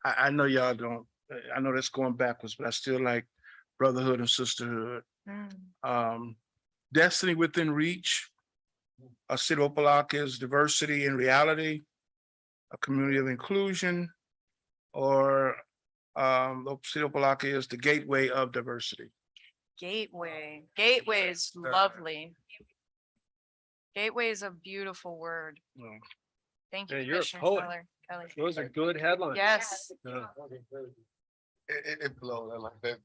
I know y'all don't, I know that's going backwards, but I still like brotherhood and sisterhood. Destiny within reach. A city of Opa-locka is diversity in reality, a community of inclusion, or the city of Opa-locka is the gateway of diversity. Gateway. Gateway is lovely. Gateway is a beautiful word. Yeah. Thank you, Yeah, you're a Commissioner poet. Kelly. Those are good headlines. Yes. Yeah. It blows. I like that.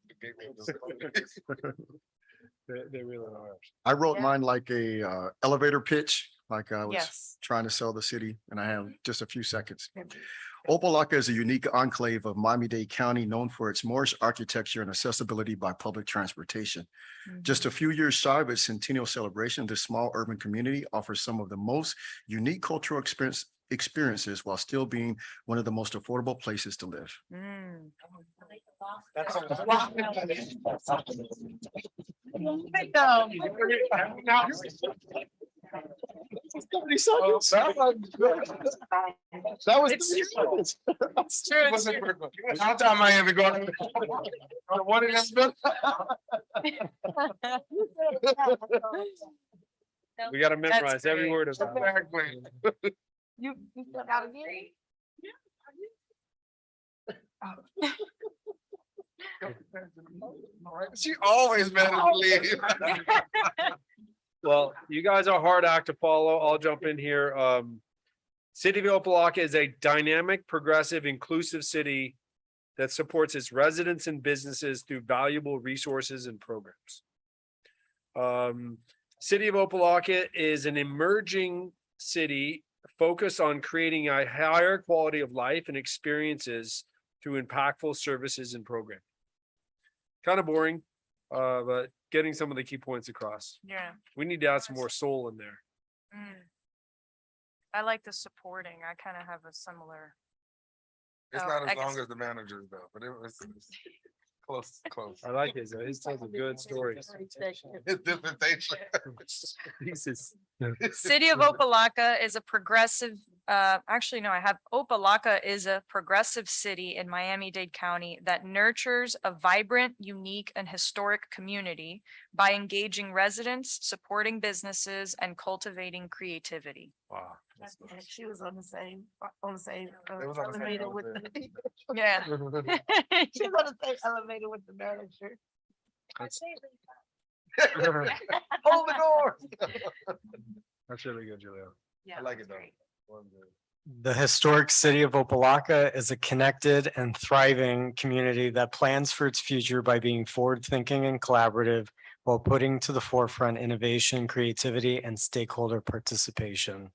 They really are. I wrote Yeah. mine like a elevator pitch, like I was Yes. trying to sell the city, and I have just a few seconds. Opa-locka is a unique enclave of Miami-Dade County known for its Moorish architecture and accessibility by public transportation. Just a few years shy of its centennial celebration, this small urban community offers some of the most unique cultural experiences while still being one of the most affordable places to live. Mm. That was. It's true. It's true. It's true. I'll tell Miami to go. What is that? We gotta memorize every great. word of that. Exactly. You still got a gig? She always managed to leave. Well, you guys are a hard act to follow. I'll jump in here. City of Opa-locka is a dynamic, progressive, inclusive city that supports its residents and businesses through valuable resources and programs. City of Opa-locka is an emerging city focused on creating a higher quality of life and experiences through impactful services and programs. Kind of boring, but getting some of the key points across. Yeah. We need to add some more soul in there. Mm. I like the supporting. I kind of have a similar. It's Oh, not I as long guess- as the managers though, but it was close, close. I like his, he tells a good story. His dissertation. Jesus. City of Opa-locka is a progressive, actually, no, I have Opa-locka is a progressive city in Miami-Dade County that nurtures a vibrant, unique, and historic community by engaging residents, supporting businesses, and cultivating creativity. Wow. She was on the same, It was on the same elevator with, elevator. Yeah. she was on the same elevator with the manager. Hold the door. That's really good, Julia. Yeah. I like it though. The historic city of Opa-locka is a connected and thriving community that plans for its future by being forward-thinking and collaborative while putting to the forefront innovation, creativity, and stakeholder participation.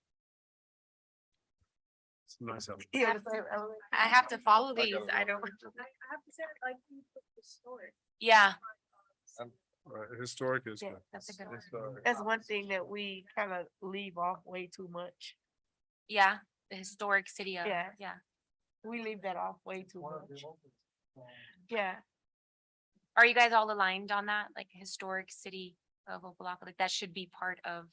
It's nice. Yeah, the same elevator. I have to follow I these. gotta I go. don't. I have to say, like, you put the story. Yeah, Right, historic is Yeah, good. that's a good one. Historic. That's one thing that we kind of leave off way too much. Yeah, the historic city of, Yeah. yeah. We leave that off way too much. Yeah, Are you guys all aligned on that? Like historic city of Opa-locka, like that should be part of,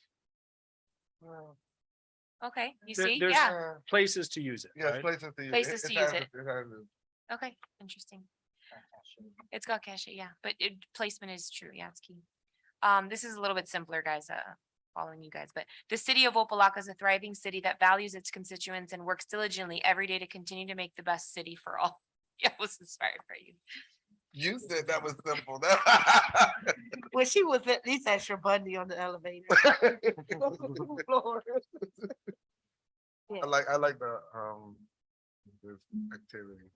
okay, you see, There's yeah, places to use it, Yes, right? places to use. Places to use has it. has it. okay, interesting. It's got cachet, yeah, but placement is true, yeah, it's key. This is a little bit simpler, guys, following you guys, but the city of Opa-locka is a thriving city that values its constituents and works diligently every day to continue to make the best city for all. Yeah, I was inspired by you. You said that was simple. well, she was at least at your Bundy on the elevator. I like the this activity.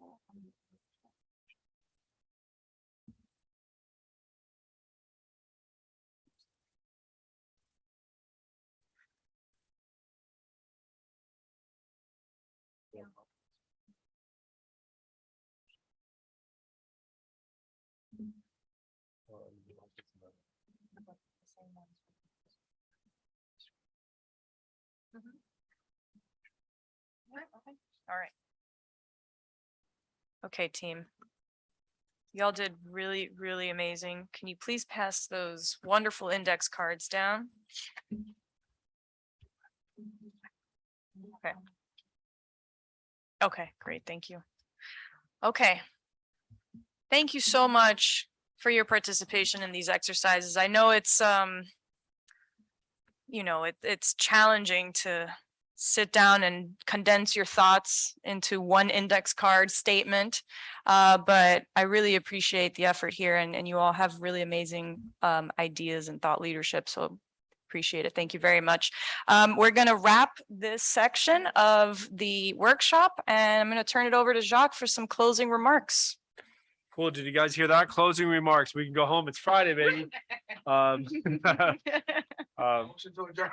All right. Okay, team. Y'all did really, really amazing. Can you please pass those wonderful index cards down? Okay, great, thank you. Okay. Thank you so much for your participation in these exercises. I know it's it's challenging to sit down and condense your thoughts into one index card statement. But I really appreciate the effort here, and you all have really amazing ideas and thought leadership. So appreciate it. Thank you very much. We're going to wrap this section of the workshop, and I'm going to turn it over to Jacques for some closing remarks. Cool. Did you guys hear that? Closing remarks. We can go home. It's Friday, baby. Um, Motion to adjourn.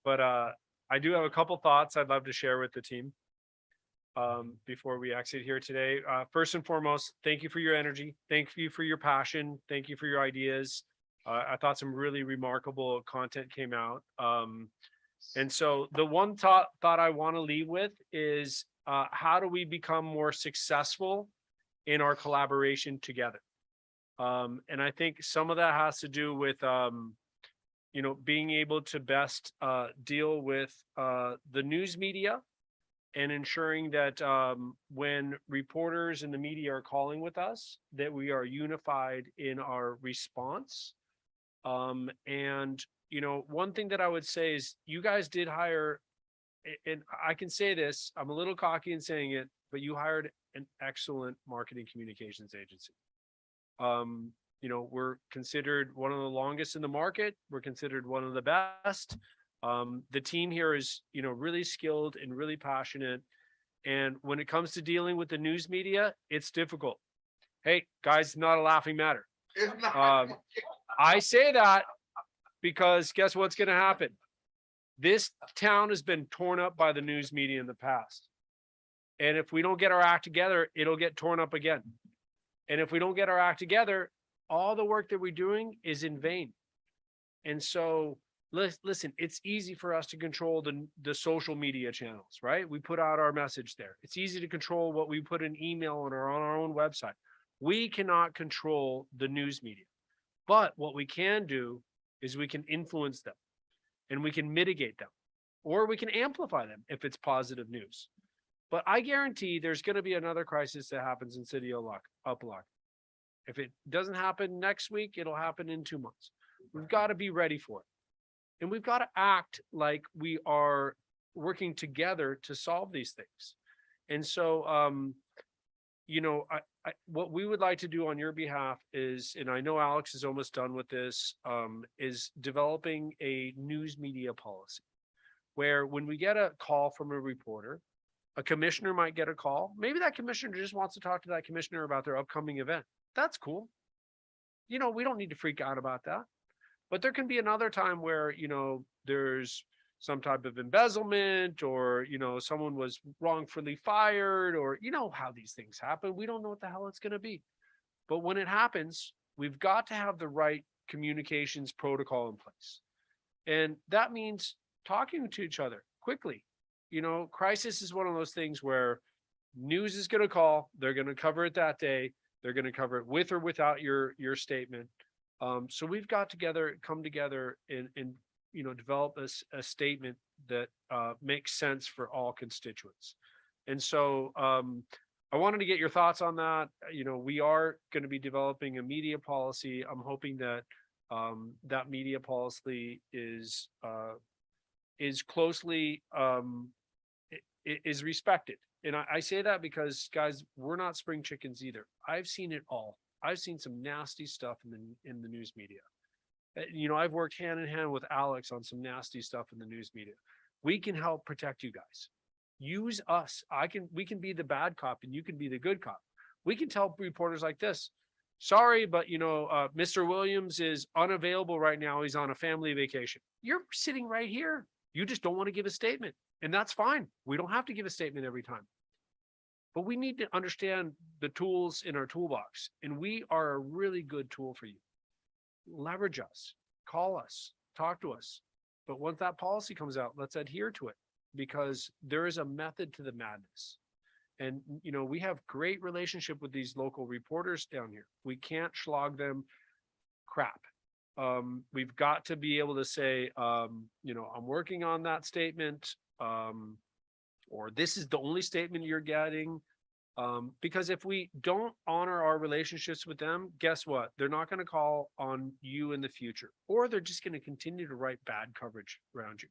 But I do have a couple thoughts I'd love to share with the team before we exit here today. First and foremost, thank you for your energy. Thank you for your passion. Thank you for your ideas. I thought some really remarkable content came out. And so the one thought I want to leave with is how do we become more successful in our collaboration together? And I think some of that has to do with being able to best deal with the news media and ensuring that when reporters and the media are calling with us, that we are unified in our response. And one thing that I would say is you guys did hire, and I can say this, I'm a little cocky in saying it, but you hired an excellent marketing communications agency. We're considered one of the longest in the market. We're considered one of the best. The team here is, really skilled and really passionate. And when it comes to dealing with the news media, it's difficult. Hey, guys, not a laughing matter. It's not. I say that because guess what's going to happen? This town has been torn up by the news media in the past. And if we don't get our act together, it'll get torn up again. And if we don't get our act together, all the work that we're doing is in vain. And so listen, it's easy for us to control the social media channels, right? We put out our message there. It's easy to control what we put in email on our own website. We cannot control the news media. But what we can do is we can influence them and we can mitigate them, or we can amplify them if it's positive news. But I guarantee there's going to be another crisis that happens in City of Opa-locka. If it doesn't happen next week, it'll happen in 2 months. We've got to be ready for it. And we've got to act like we are working together to solve these things. And so, what we would like to do on your behalf is, and I know Alex is almost done with this, is developing a news media policy where when we get a call from a reporter, a commissioner might get a call. Maybe that commissioner just wants to talk to that commissioner about their upcoming event. That's cool. We don't need to freak out about that. But there can be another time where, there's some type of embezzlement or, someone was wrongfully fired or, how these things happen. We don't know what the hell it's going to be. But when it happens, we've got to have the right communications protocol in place. And that means talking to each other quickly. Crisis is one of those things where news is going to call, they're going to cover it that day. They're going to cover it with or without your statement. So we've got to come together and develop a statement that makes sense for all constituents. And so I wanted to get your thoughts on that. We are going to be developing a media policy. I'm hoping that that media policy is closely is respected. And I say that because, guys, we're not spring chickens either. I've seen it all. I've seen some nasty stuff in the news media. I've worked hand in hand with Alex on some nasty stuff in the news media. We can help protect you guys. Use us. We can be the bad cop and you can be the good cop. We can tell reporters like this, sorry, but Mr. Williams is unavailable right now. He's on a family vacation. You're sitting right here. You just don't want to give a statement. And that's fine. We don't have to give a statement every time. But we need to understand the tools in our toolbox. And we are a really good tool for you. Leverage us, call us, talk to us. But once that policy comes out, let's adhere to it, because there is a method to the madness. And, we have great relationship with these local reporters down here. We can't slog them crap. We've got to be able to say, you know, I'm working on that statement, or this is the only statement you're getting. Because if we don't honor our relationships with them, guess what? They're not going to call on you in the future, or they're just going to continue to write bad coverage around you.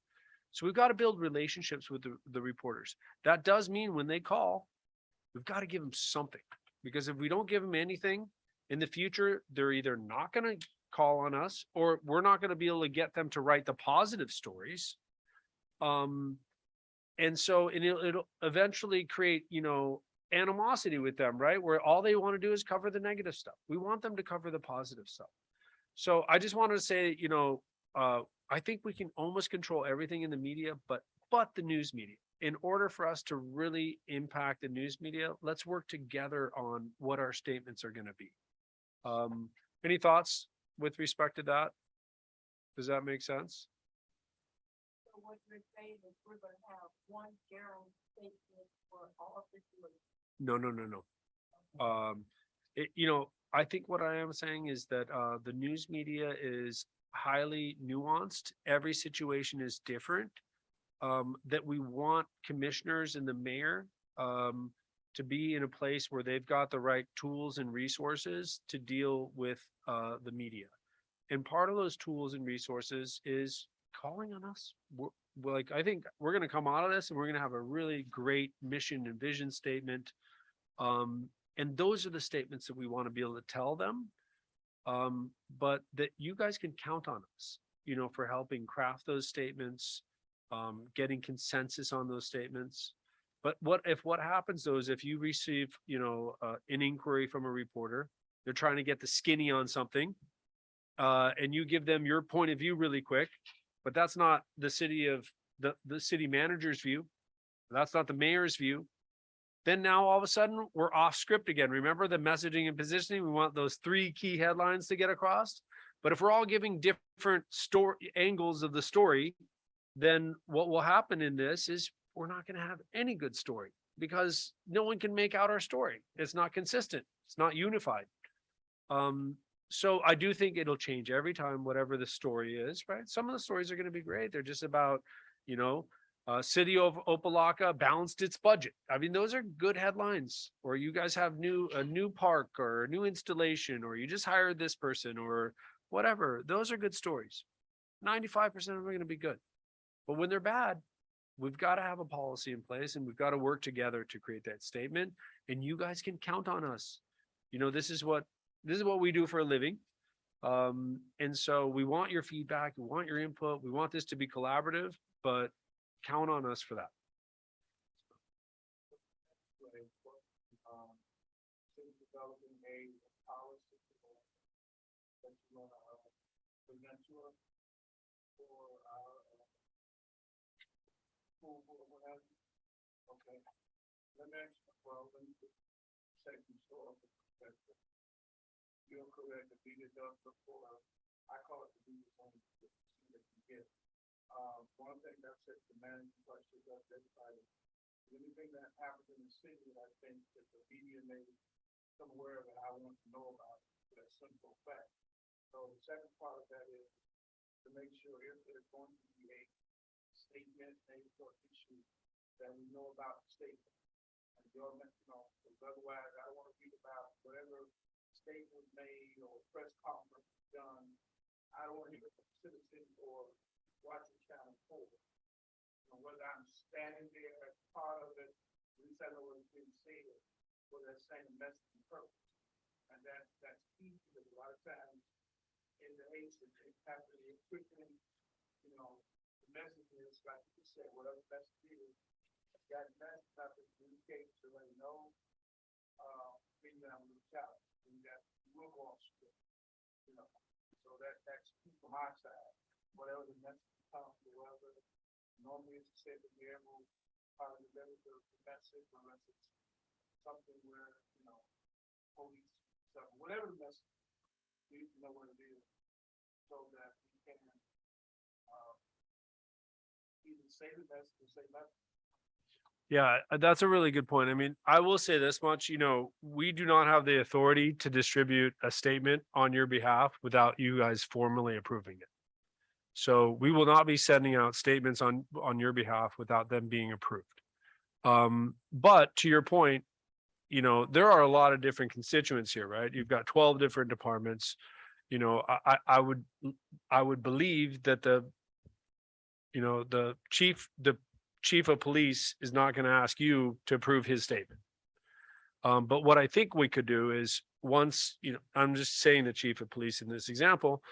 So we've got to build relationships with the reporters. That does mean when they call, we've got to give them something, because if we don't give them anything in the future, they're either not going to call on us, or we're not going to be able to get them to write the positive stories. And so it'll eventually create, you know, animosity with them, right? Where all they want to do is cover the negative stuff. We want them to cover the positive stuff. So I just wanted to say, you know, I think we can almost control everything in the media, but the news media. In order for us to really impact the news media, let's work together on what our statements are going to be. Any thoughts with respect to that? Does that make sense? So what you're saying is we're gonna have one general statement for all situations. No. You know, I think what I am saying is that the news media is highly nuanced. Every situation is different. That we want commissioners and the mayor to be in a place where they've got the right tools and resources to deal with the media. And part of those tools and resources is calling on us. We're like, I think we're going to come out of this and we're going to have a really great mission and vision statement. And those are the statements that we want to be able to tell them. But that you guys can count on us, you know, for helping craft those statements, getting consensus on those statements. But what happens though is if you receive, you know, an inquiry from a reporter, they're trying to get the skinny on something, and you give them your point of view really quick, but that's not the the city manager's view. That's not the mayor's view. Then now all of a sudden we're off script again. Remember the messaging and positioning? We want those 3 key headlines to get across. But if we're all giving different story angles of the story, then what will happen in this is we're not going to have any good story, because no one can make out our story. It's not consistent. It's not unified. So I do think it'll change every time, whatever the story is, right? Some of the stories are going to be great. They're just about, you know, city of Opa-locka balanced its budget. I mean, those are good headlines. Or you guys have a new park or a new installation, or you just hired this person or whatever. Those are good stories. 95% of them are going to be good. But when they're bad, we've got to have a policy in place, and we've got to work together to create that statement. And you guys can count on us. You know, this is what we do for a living. And so we want your feedback. We want your input. We want this to be collaborative, but count on us for that. Developing a policy that you want to present to us for our school or whatever. Okay. Let me ask you, well, let me say some sort of perspective. You're correct, the beat it up before. I call it the beat it on the that you get. One thing that says the management question does everybody. Anything that happens in the city, I think that the media may become aware of it. I want to know about it. That simple fact. So the second part of that is to make sure if there's going to be a statement, a issue, that we know about the statement. And your, you know, because otherwise I don't want to read about whatever statement made or press conference done. I don't want to hear from citizens or watching Channel 4. You know, whether I'm standing there as part of it, at least I know what's being said, or that same message and purpose. And that's key, because a lot of times in the haste and happening quickly, you know, the message is like you said, whatever message is, that message have to communicate to let you know, maybe I'm going to challenge, and that will go off script, you know. So that's key from our side. Whatever the message comes, whatever normally it's said that the air will probably deliver the message, unless it's something where, you know, police stuff, whatever the message, we need to know what it is so that we can either say the message or say nothing. Yeah, that's a really good point. I mean, I will say this much, we do not have the authority to distribute a statement on your behalf without you guys formally approving it. So we will not be sending out statements on your behalf without them being approved. But to your point, there are a lot of different constituents here, right? You've got 12 different departments. I would believe that the chief of police is not going to ask you to approve his statement. But what I think we could do is once, I'm just saying the chief of police in this example,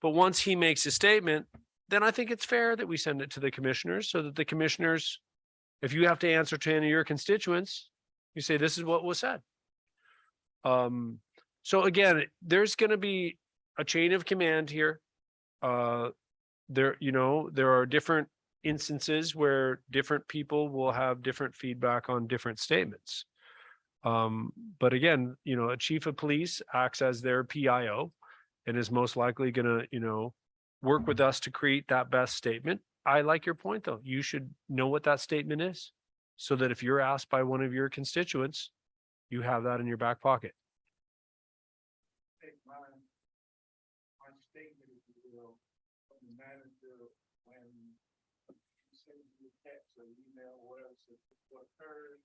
but once he makes a statement, then I think it's fair that we send it to the commissioners so that the commissioners, if you have to answer to any of your constituents, you say, this is what was said. So again, there's going to be a chain of command here. There are different instances where different people will have different feedback on different statements. But again, a chief of police acts as their PIO and is most likely going to, work with us to create that best statement. I like your point though. You should know what that statement is so that if you're asked by one of your constituents, you have that in your back pocket. My statement, if you will, from the manager when you send you a text or email or whatever, says what occurred,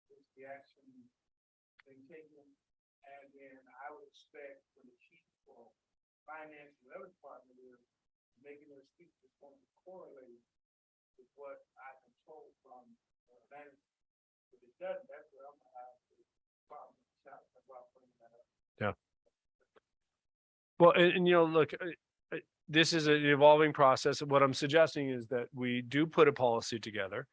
what's the action being taken, and then I would expect for the chief or finance, whatever department is making their speech is going to correlate with what I've been told from management. If it doesn't, that's where I'm gonna have the problem. About putting that up. Yeah. Well, and look, this is an evolving process. What I'm suggesting is that we do put a policy together,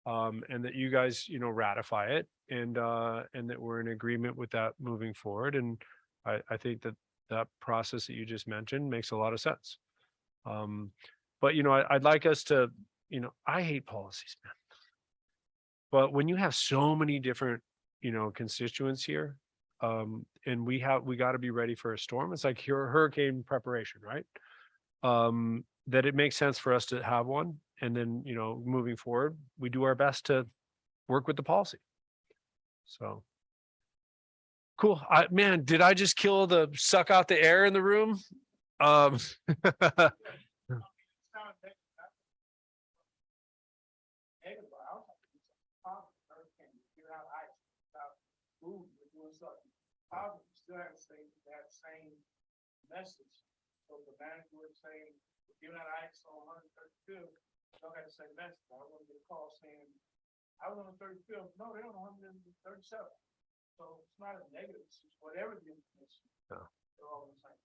and that you guys, ratify it, and that we're in agreement with that moving forward. And I think that process that you just mentioned makes a lot of sense. But I'd like us to, I hate policies, man. But when you have so many different, constituents here, and we got to be ready for a storm. It's like hurricane preparation, right? That it makes sense for us to have one. And then, moving forward, we do our best to work with the policy. So. Cool. Man, did I just suck out the air in the room? Still have to say that same message. So the manager would say, if you're not ISO 132, don't have the same message. I want to get a call saying, I was on the 35th. No, they're on 137. So it's not a negative, it's just whatever the information. Yeah. They're all the same.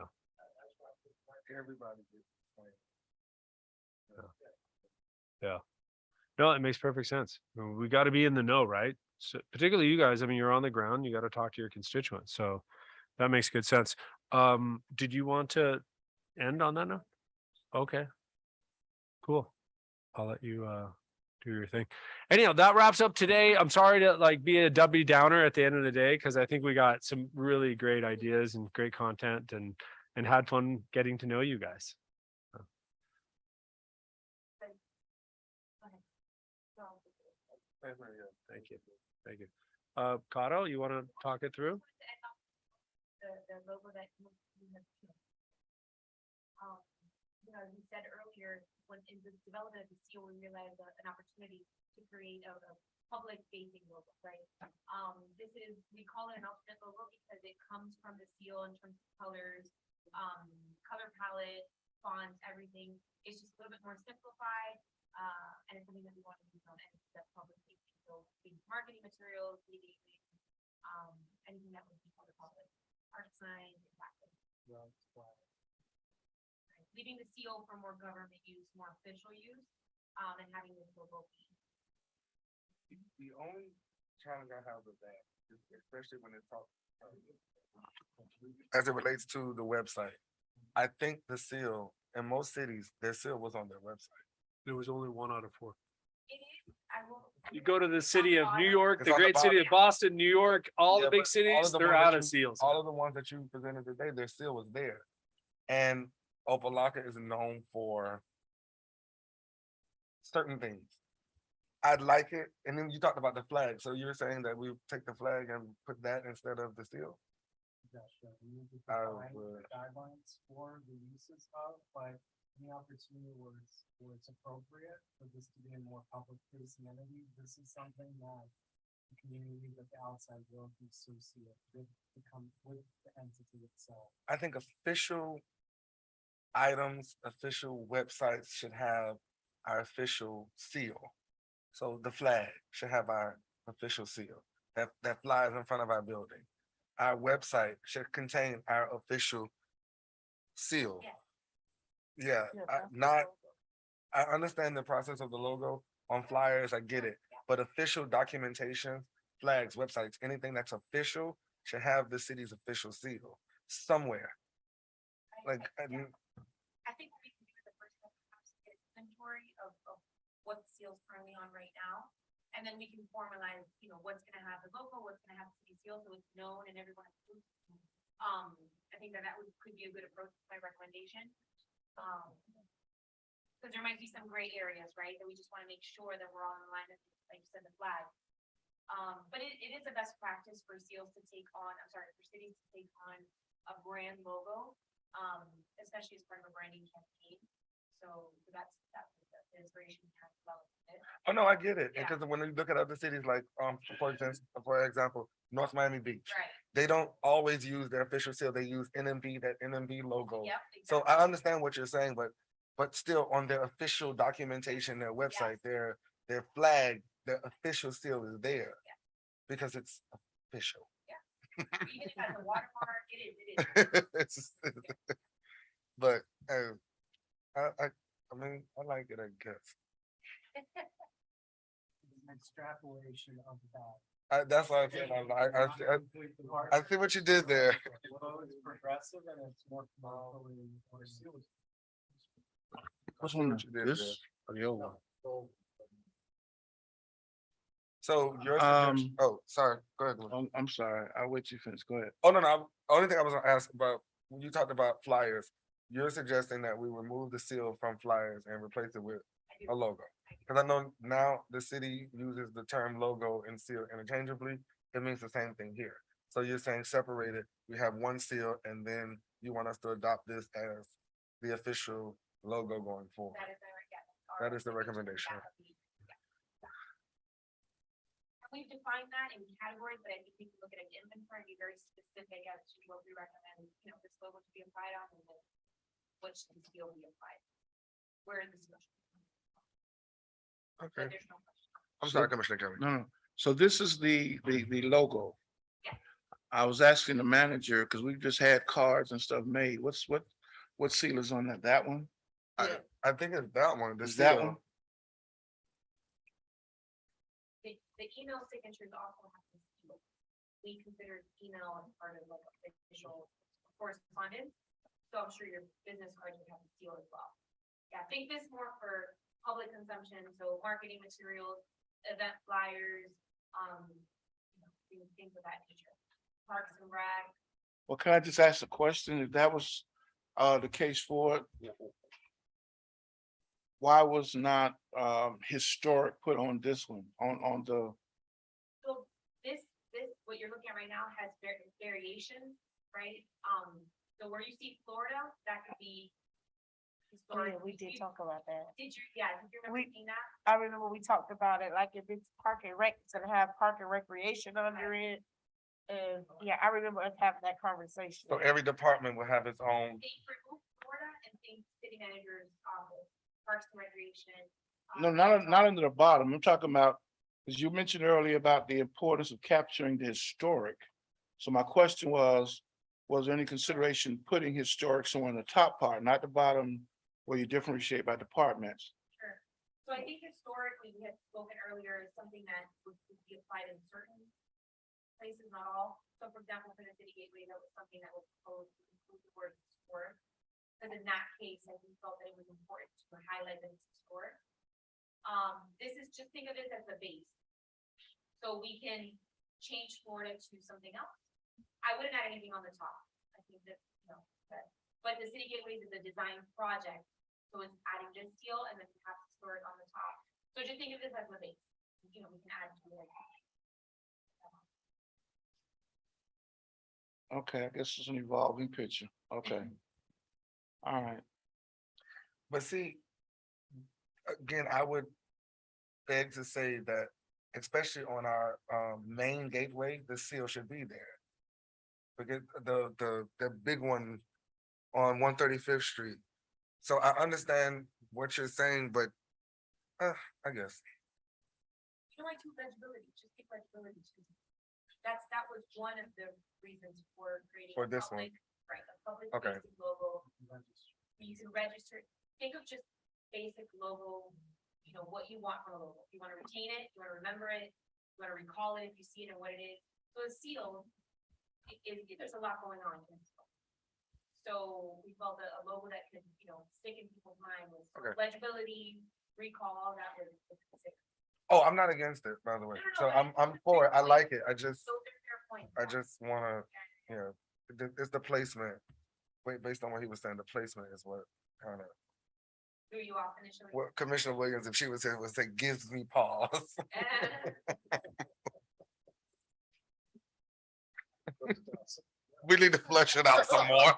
Yeah. That's why I think like everybody gets the same. Yeah. No, it makes perfect sense. We got to be in the know, right? So particularly you guys, I mean, you're on the ground, you got to talk to your constituents. So that makes good sense. Did you want to end on that note? Okay. Cool. I'll let you do your thing. Anyhow, that wraps up today. I'm sorry to be a W downer at the end of the day, because I think we got some really great ideas and great content and had fun getting to know you guys. Thank you. Thank you. Kato, you want to talk it through? The logo that you have. You said earlier, when in the development of the seal, we realized an opportunity to create a public facing logo, right? We call it an alternate logo because it comes from the seal in terms of colors, color palette, fonts, everything. It's just a little bit more simplified, and it's something that we want to use on any of the public facing. So marketing materials, anything that would be for the public, art signs, exactly. Leaving the seal for more government use, more official use, and having this logo be. The only challenge I have with that, especially when it talks. As it relates to the website, I think the seal in most cities, their seal was on their website. There was only 1 out of 4. It is, I will. You go to the city of New York, It's the on the great city of Boston, New York, all Yeah, the big but all cities, of the they're ones that out of you- seals. All of the ones that you presented today, their seal was there. And Opa-locka is known for certain things. I'd like it, and then you talked about the flag, so you're saying that we take the flag and put that instead of the seal? I would. Guidelines for the uses of, but any opportunity where it's appropriate for this to be a more public facing entity, this is something that the community with the outside world can associate with with the entity itself. I think official items, official websites should have our official seal. So the flag should have our official seal that flies in front of our building. Our website should contain our official seal. Yeah, I understand the process of the logo on flyers, I get it, but official documentation, flags, websites, anything that's official should have the city's official seal somewhere. Like, I think what we can do is the first step is get inventory of what the seal's currently on right now. And then we can formalize, you know, what's gonna have the logo, what's gonna have the city seal, so it's known and everyone. I think that could be a good approach, my recommendation. Because there might be some gray areas, right, that we just wanna make sure that we're all in line with, like you said, the flag. But it is a best practice for seals to take on, for cities to take on a brand logo, especially as part of a branding campaign. So that's the inspiration behind developing it. oh no, I get it, Yeah. because when you look at other cities like, for example, North Miami Beach. Right. They don't always use their official seal, they use NMB, that NMB logo. Yep. So exactly. I understand what you're saying, but still on their official documentation, their website, their flag, their official seal is there. Yeah. Because it's official. Even if it has a watermark, it is. But I mean, I like it, I guess. An extrapolation of that. That's why I said, I see what you did there. Well, it's progressive and it's more commercially or sealed. Which one? What you did This or the old one? So your Um, suggestion, oh, sorry, go ahead. Glenn. I'm sorry, I'll wait till you finish. Go ahead. Oh, no, only thing I was gonna ask about, when you talked about flyers, you're suggesting that we remove the seal from flyers and replace it with a logo? Cause I know now the city uses the term logo and seal interchangeably, it means the same thing here. So you're saying separate it, we have one seal, and then you want us to adopt this as the official logo going forward? That is the recommendation. We've defined that in categories, but I think we can look at an inventory and be very specific as to what we recommend, you know, this logo to be applied on and then which seal be applied. Where is this? Okay, There's no question. I'm sorry, Commissioner Kelly. No. So this is the logo. Yeah. I was asking the manager, because we've just had cards and stuff made. What seal is on that? That one? I think it's that one, the Is that seal. one? The email signatures also have to seal. We consider email as part of like official correspondence. So I'm sure your business cards would have to seal as well. Yeah, think this more for public consumption, so marketing materials, event flyers, things of that nature. Parks and Rec. Well, can I just ask a question? If that was the case for it, why was not historic put on this one, on the? So this, what you're looking at right now has variations, right? So where you see Florida, that could be. historic. We did talk about that. Did you remember seeing that? I remember we talked about it, like if it's park and rec, it's gonna have park and recreation under it. And yeah, I remember us having that conversation. So every department will have its own. Think remove Florida and think city manager's office, parks and recreation. No, not under the bottom. I'm talking about, because you mentioned earlier about the importance of capturing the historic. So my question was there any consideration putting historic somewhere in the top part, not the bottom, where you differentiate by departments? Sure. So I think historically, we had spoken earlier, is something that would be applied in certain places, not all. So for example, for the city gateway, that was something that was proposed to include the word historic. Because in that case, I we felt that it was important to highlight that it's historic. This is, just think of it as a base. So we can change Florida to something else. I wouldn't add anything on the top. I think that, but the city gateways is a design project. So it's adding this seal and then you have historic on the top. So just think of this as a base. you know, we can add to it. Okay, I guess it's an evolving picture. Okay. All right. But see, again, I would beg to say that, especially on our main gateway, the seal should be there. Because the big one on 135th Street. So I understand what you're saying, but I guess. You know, I do legibility, just keep legibility. That was one of the reasons for creating. For a this one. public- Right, a public Okay. facing logo. You can register, think of just basic logo, you know, what you want from a logo. If you want to retain it, you want to remember it, you want to recall it if you see it and what it is. So a seal, there's a lot going on. In this. So we felt that a logo that could, you know, stick in people's mind was Okay. legibility, recall, all that was. Oh, I'm not against it, by the way. No, no, So no, I'm for it. I like it. I just Those are fair points. I just wanna, you know, it's the placement. Wait, based on what he was saying, the placement is what kind of, Threw you off initially. what Commissioner Williams, if she was here, would say, gives me pause. We need to flesh it out some more.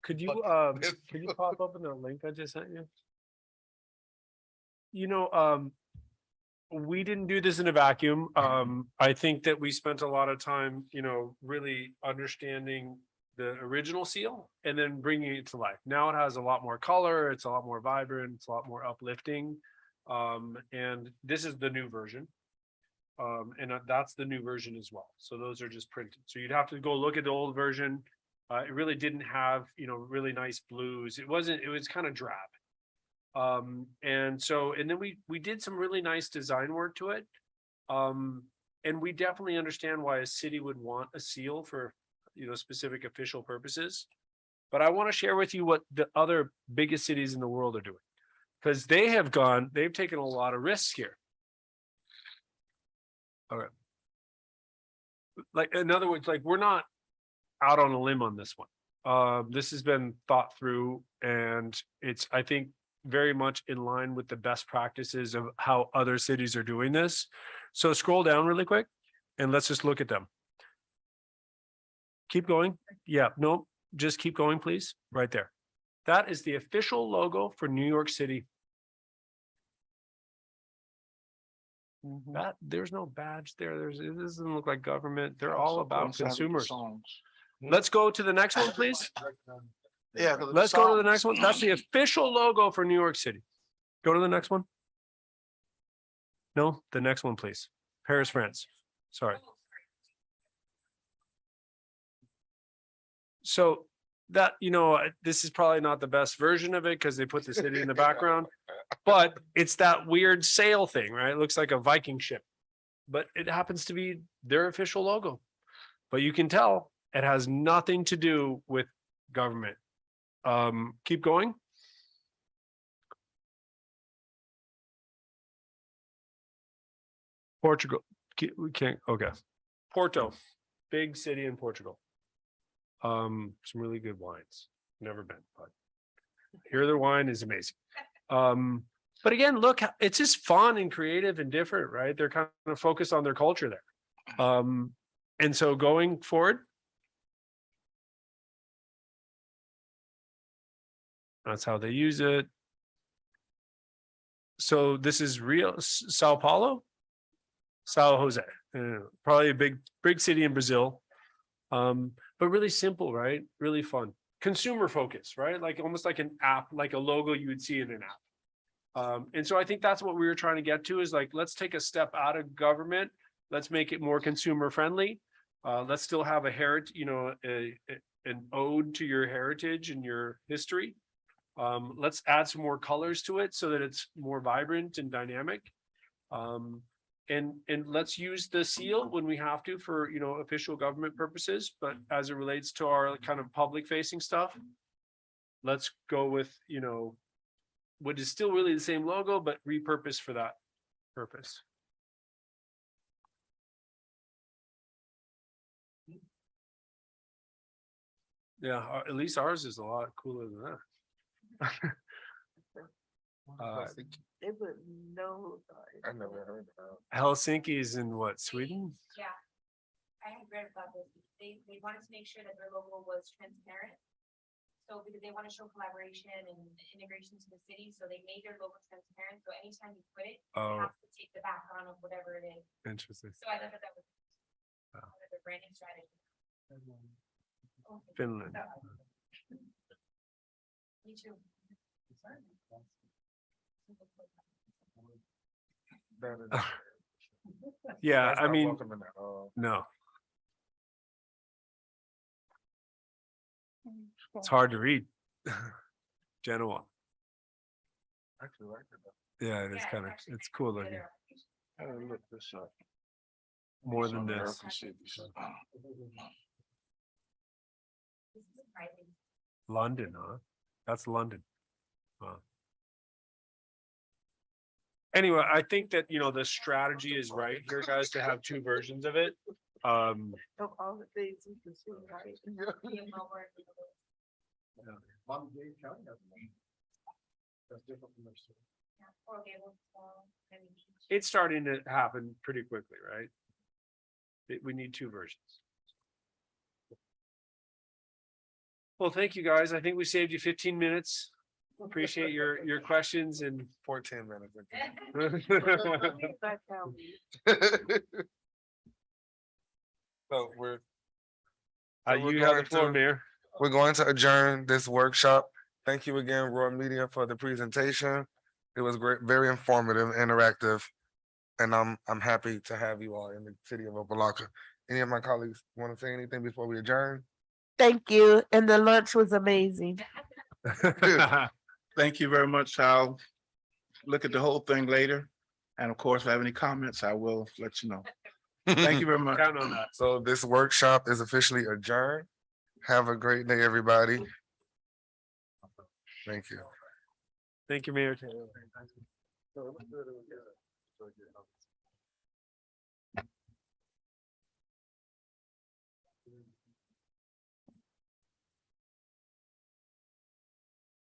Could you, this- could you pop up in the link I just sent you? You know, we didn't do this in a vacuum. I think that we spent a lot of time, you know, really understanding the original seal and then bringing it to life. Now it has a lot more color, it's a lot more vibrant, it's a lot more uplifting. And this is the new version. And that's the new version as well. So those are just printed. So you'd have to go look at the old version. It really didn't have, you know, really nice blues. It was kind of drab. And then we did some really nice design work to it. And we definitely understand why a city would want a seal for, you know, specific official purposes. But I want to share with you what the other biggest cities in the world are doing. Because they've taken a lot of risks here. All right. Like, in other words, like, we're not out on a limb on this one. This has been thought through, and it's, I think, very much in line with the best practices of how other cities are doing this. So scroll down really quick and let's just look at them. Keep going. Yeah, no, just keep going, please. Right there. That is the official logo for New York City. That there's no badge there. It doesn't look like government. They're all about consumers. Let's go to the next one, please. Yeah. Let's go to the next one. That's the official logo for New York City. Go to the next one. No, the next one, please. Paris, France. Sorry. So that, you know, this is probably not the best version of it because they put the city in the background, but it's that weird sail thing, right? It looks like a Viking ship, but it happens to be their official logo. But you can tell it has nothing to do with government. Keep going. Portugal. We can't, okay. Porto, big city in Portugal. Some really good wines. Never been, but here their wine is amazing. But again, look, it's just fun and creative and different, right? They're kind of focused on their culture there. And so going forward, that's how they use it. So this is Sao Paulo, Sao Jose, probably a big city in Brazil. But really simple, right? Really fun. Consumer focus, right? Like almost like an app, like a logo you would see in an app. And so I think that's what we were trying to get to is like, let's take a step out of government. Let's make it more consumer friendly. Let's still have a heritage, you know, an ode to your heritage and your history. Let's add some more colors to it so that it's more vibrant and dynamic. And let's use the seal when we have to for, you know, official government purposes, but as it relates to our kind of public facing stuff, let's go with, you know, what is still really the same logo, but repurposed for that purpose. Yeah, at least ours is a lot cooler than that. They put no. I never heard of Helsinki is in what, Sweden? Yeah. I had read about this. They wanted to make sure that their logo was transparent. So because they want to show collaboration and integration to the city, so they made their logo transparent. So anytime you put it, you Oh, have to take the background of whatever it is. interesting. So I thought that was Oh. part of their branding strategy. Finland. Me too. that. Yeah, That's I not mean, welcoming at all. no. It's hard to read. Genoa. I actually like it though. Yeah, it is Yeah, kind of, actually it's cool nice. looking. I didn't look this up. More than this. This is surprising. London, huh? That's London. Wow. Anyway, I think that, you know, the strategy is right here, guys, to have two versions of it. Of all the things you can see, right? Me and Mel were- Miami-Dade County has one. That's different from next door. Yeah, Coral Gables, Miami Beach. It's starting to happen pretty quickly, right? We need two versions. Well, thank you, guys. I think we saved you 15 minutes. Appreciate your questions and 14 minutes. Back down. So we're you have the floor, Mayor. We're going to adjourn this workshop. Thank you again, Roy Media, for the presentation. It was great, very informative, interactive. And I'm happy to have you all in the city of Opa-locka. Any of my colleagues want to say anything before we adjourn? Thank you. And the lunch was amazing. Thank you very much. I'll look at the whole thing later. And of course, if I have any comments, I will let you know. Thank you very much. Count on that. So this workshop is officially adjourned. Have a great day, everybody. Thank you. Thank you, Mayor.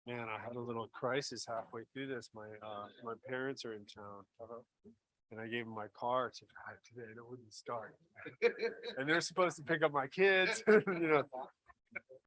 Man, I had a little crisis halfway through this. My parents are in town. And I gave them my car to drive today and it wouldn't start. And they're supposed to pick up my kids, you know,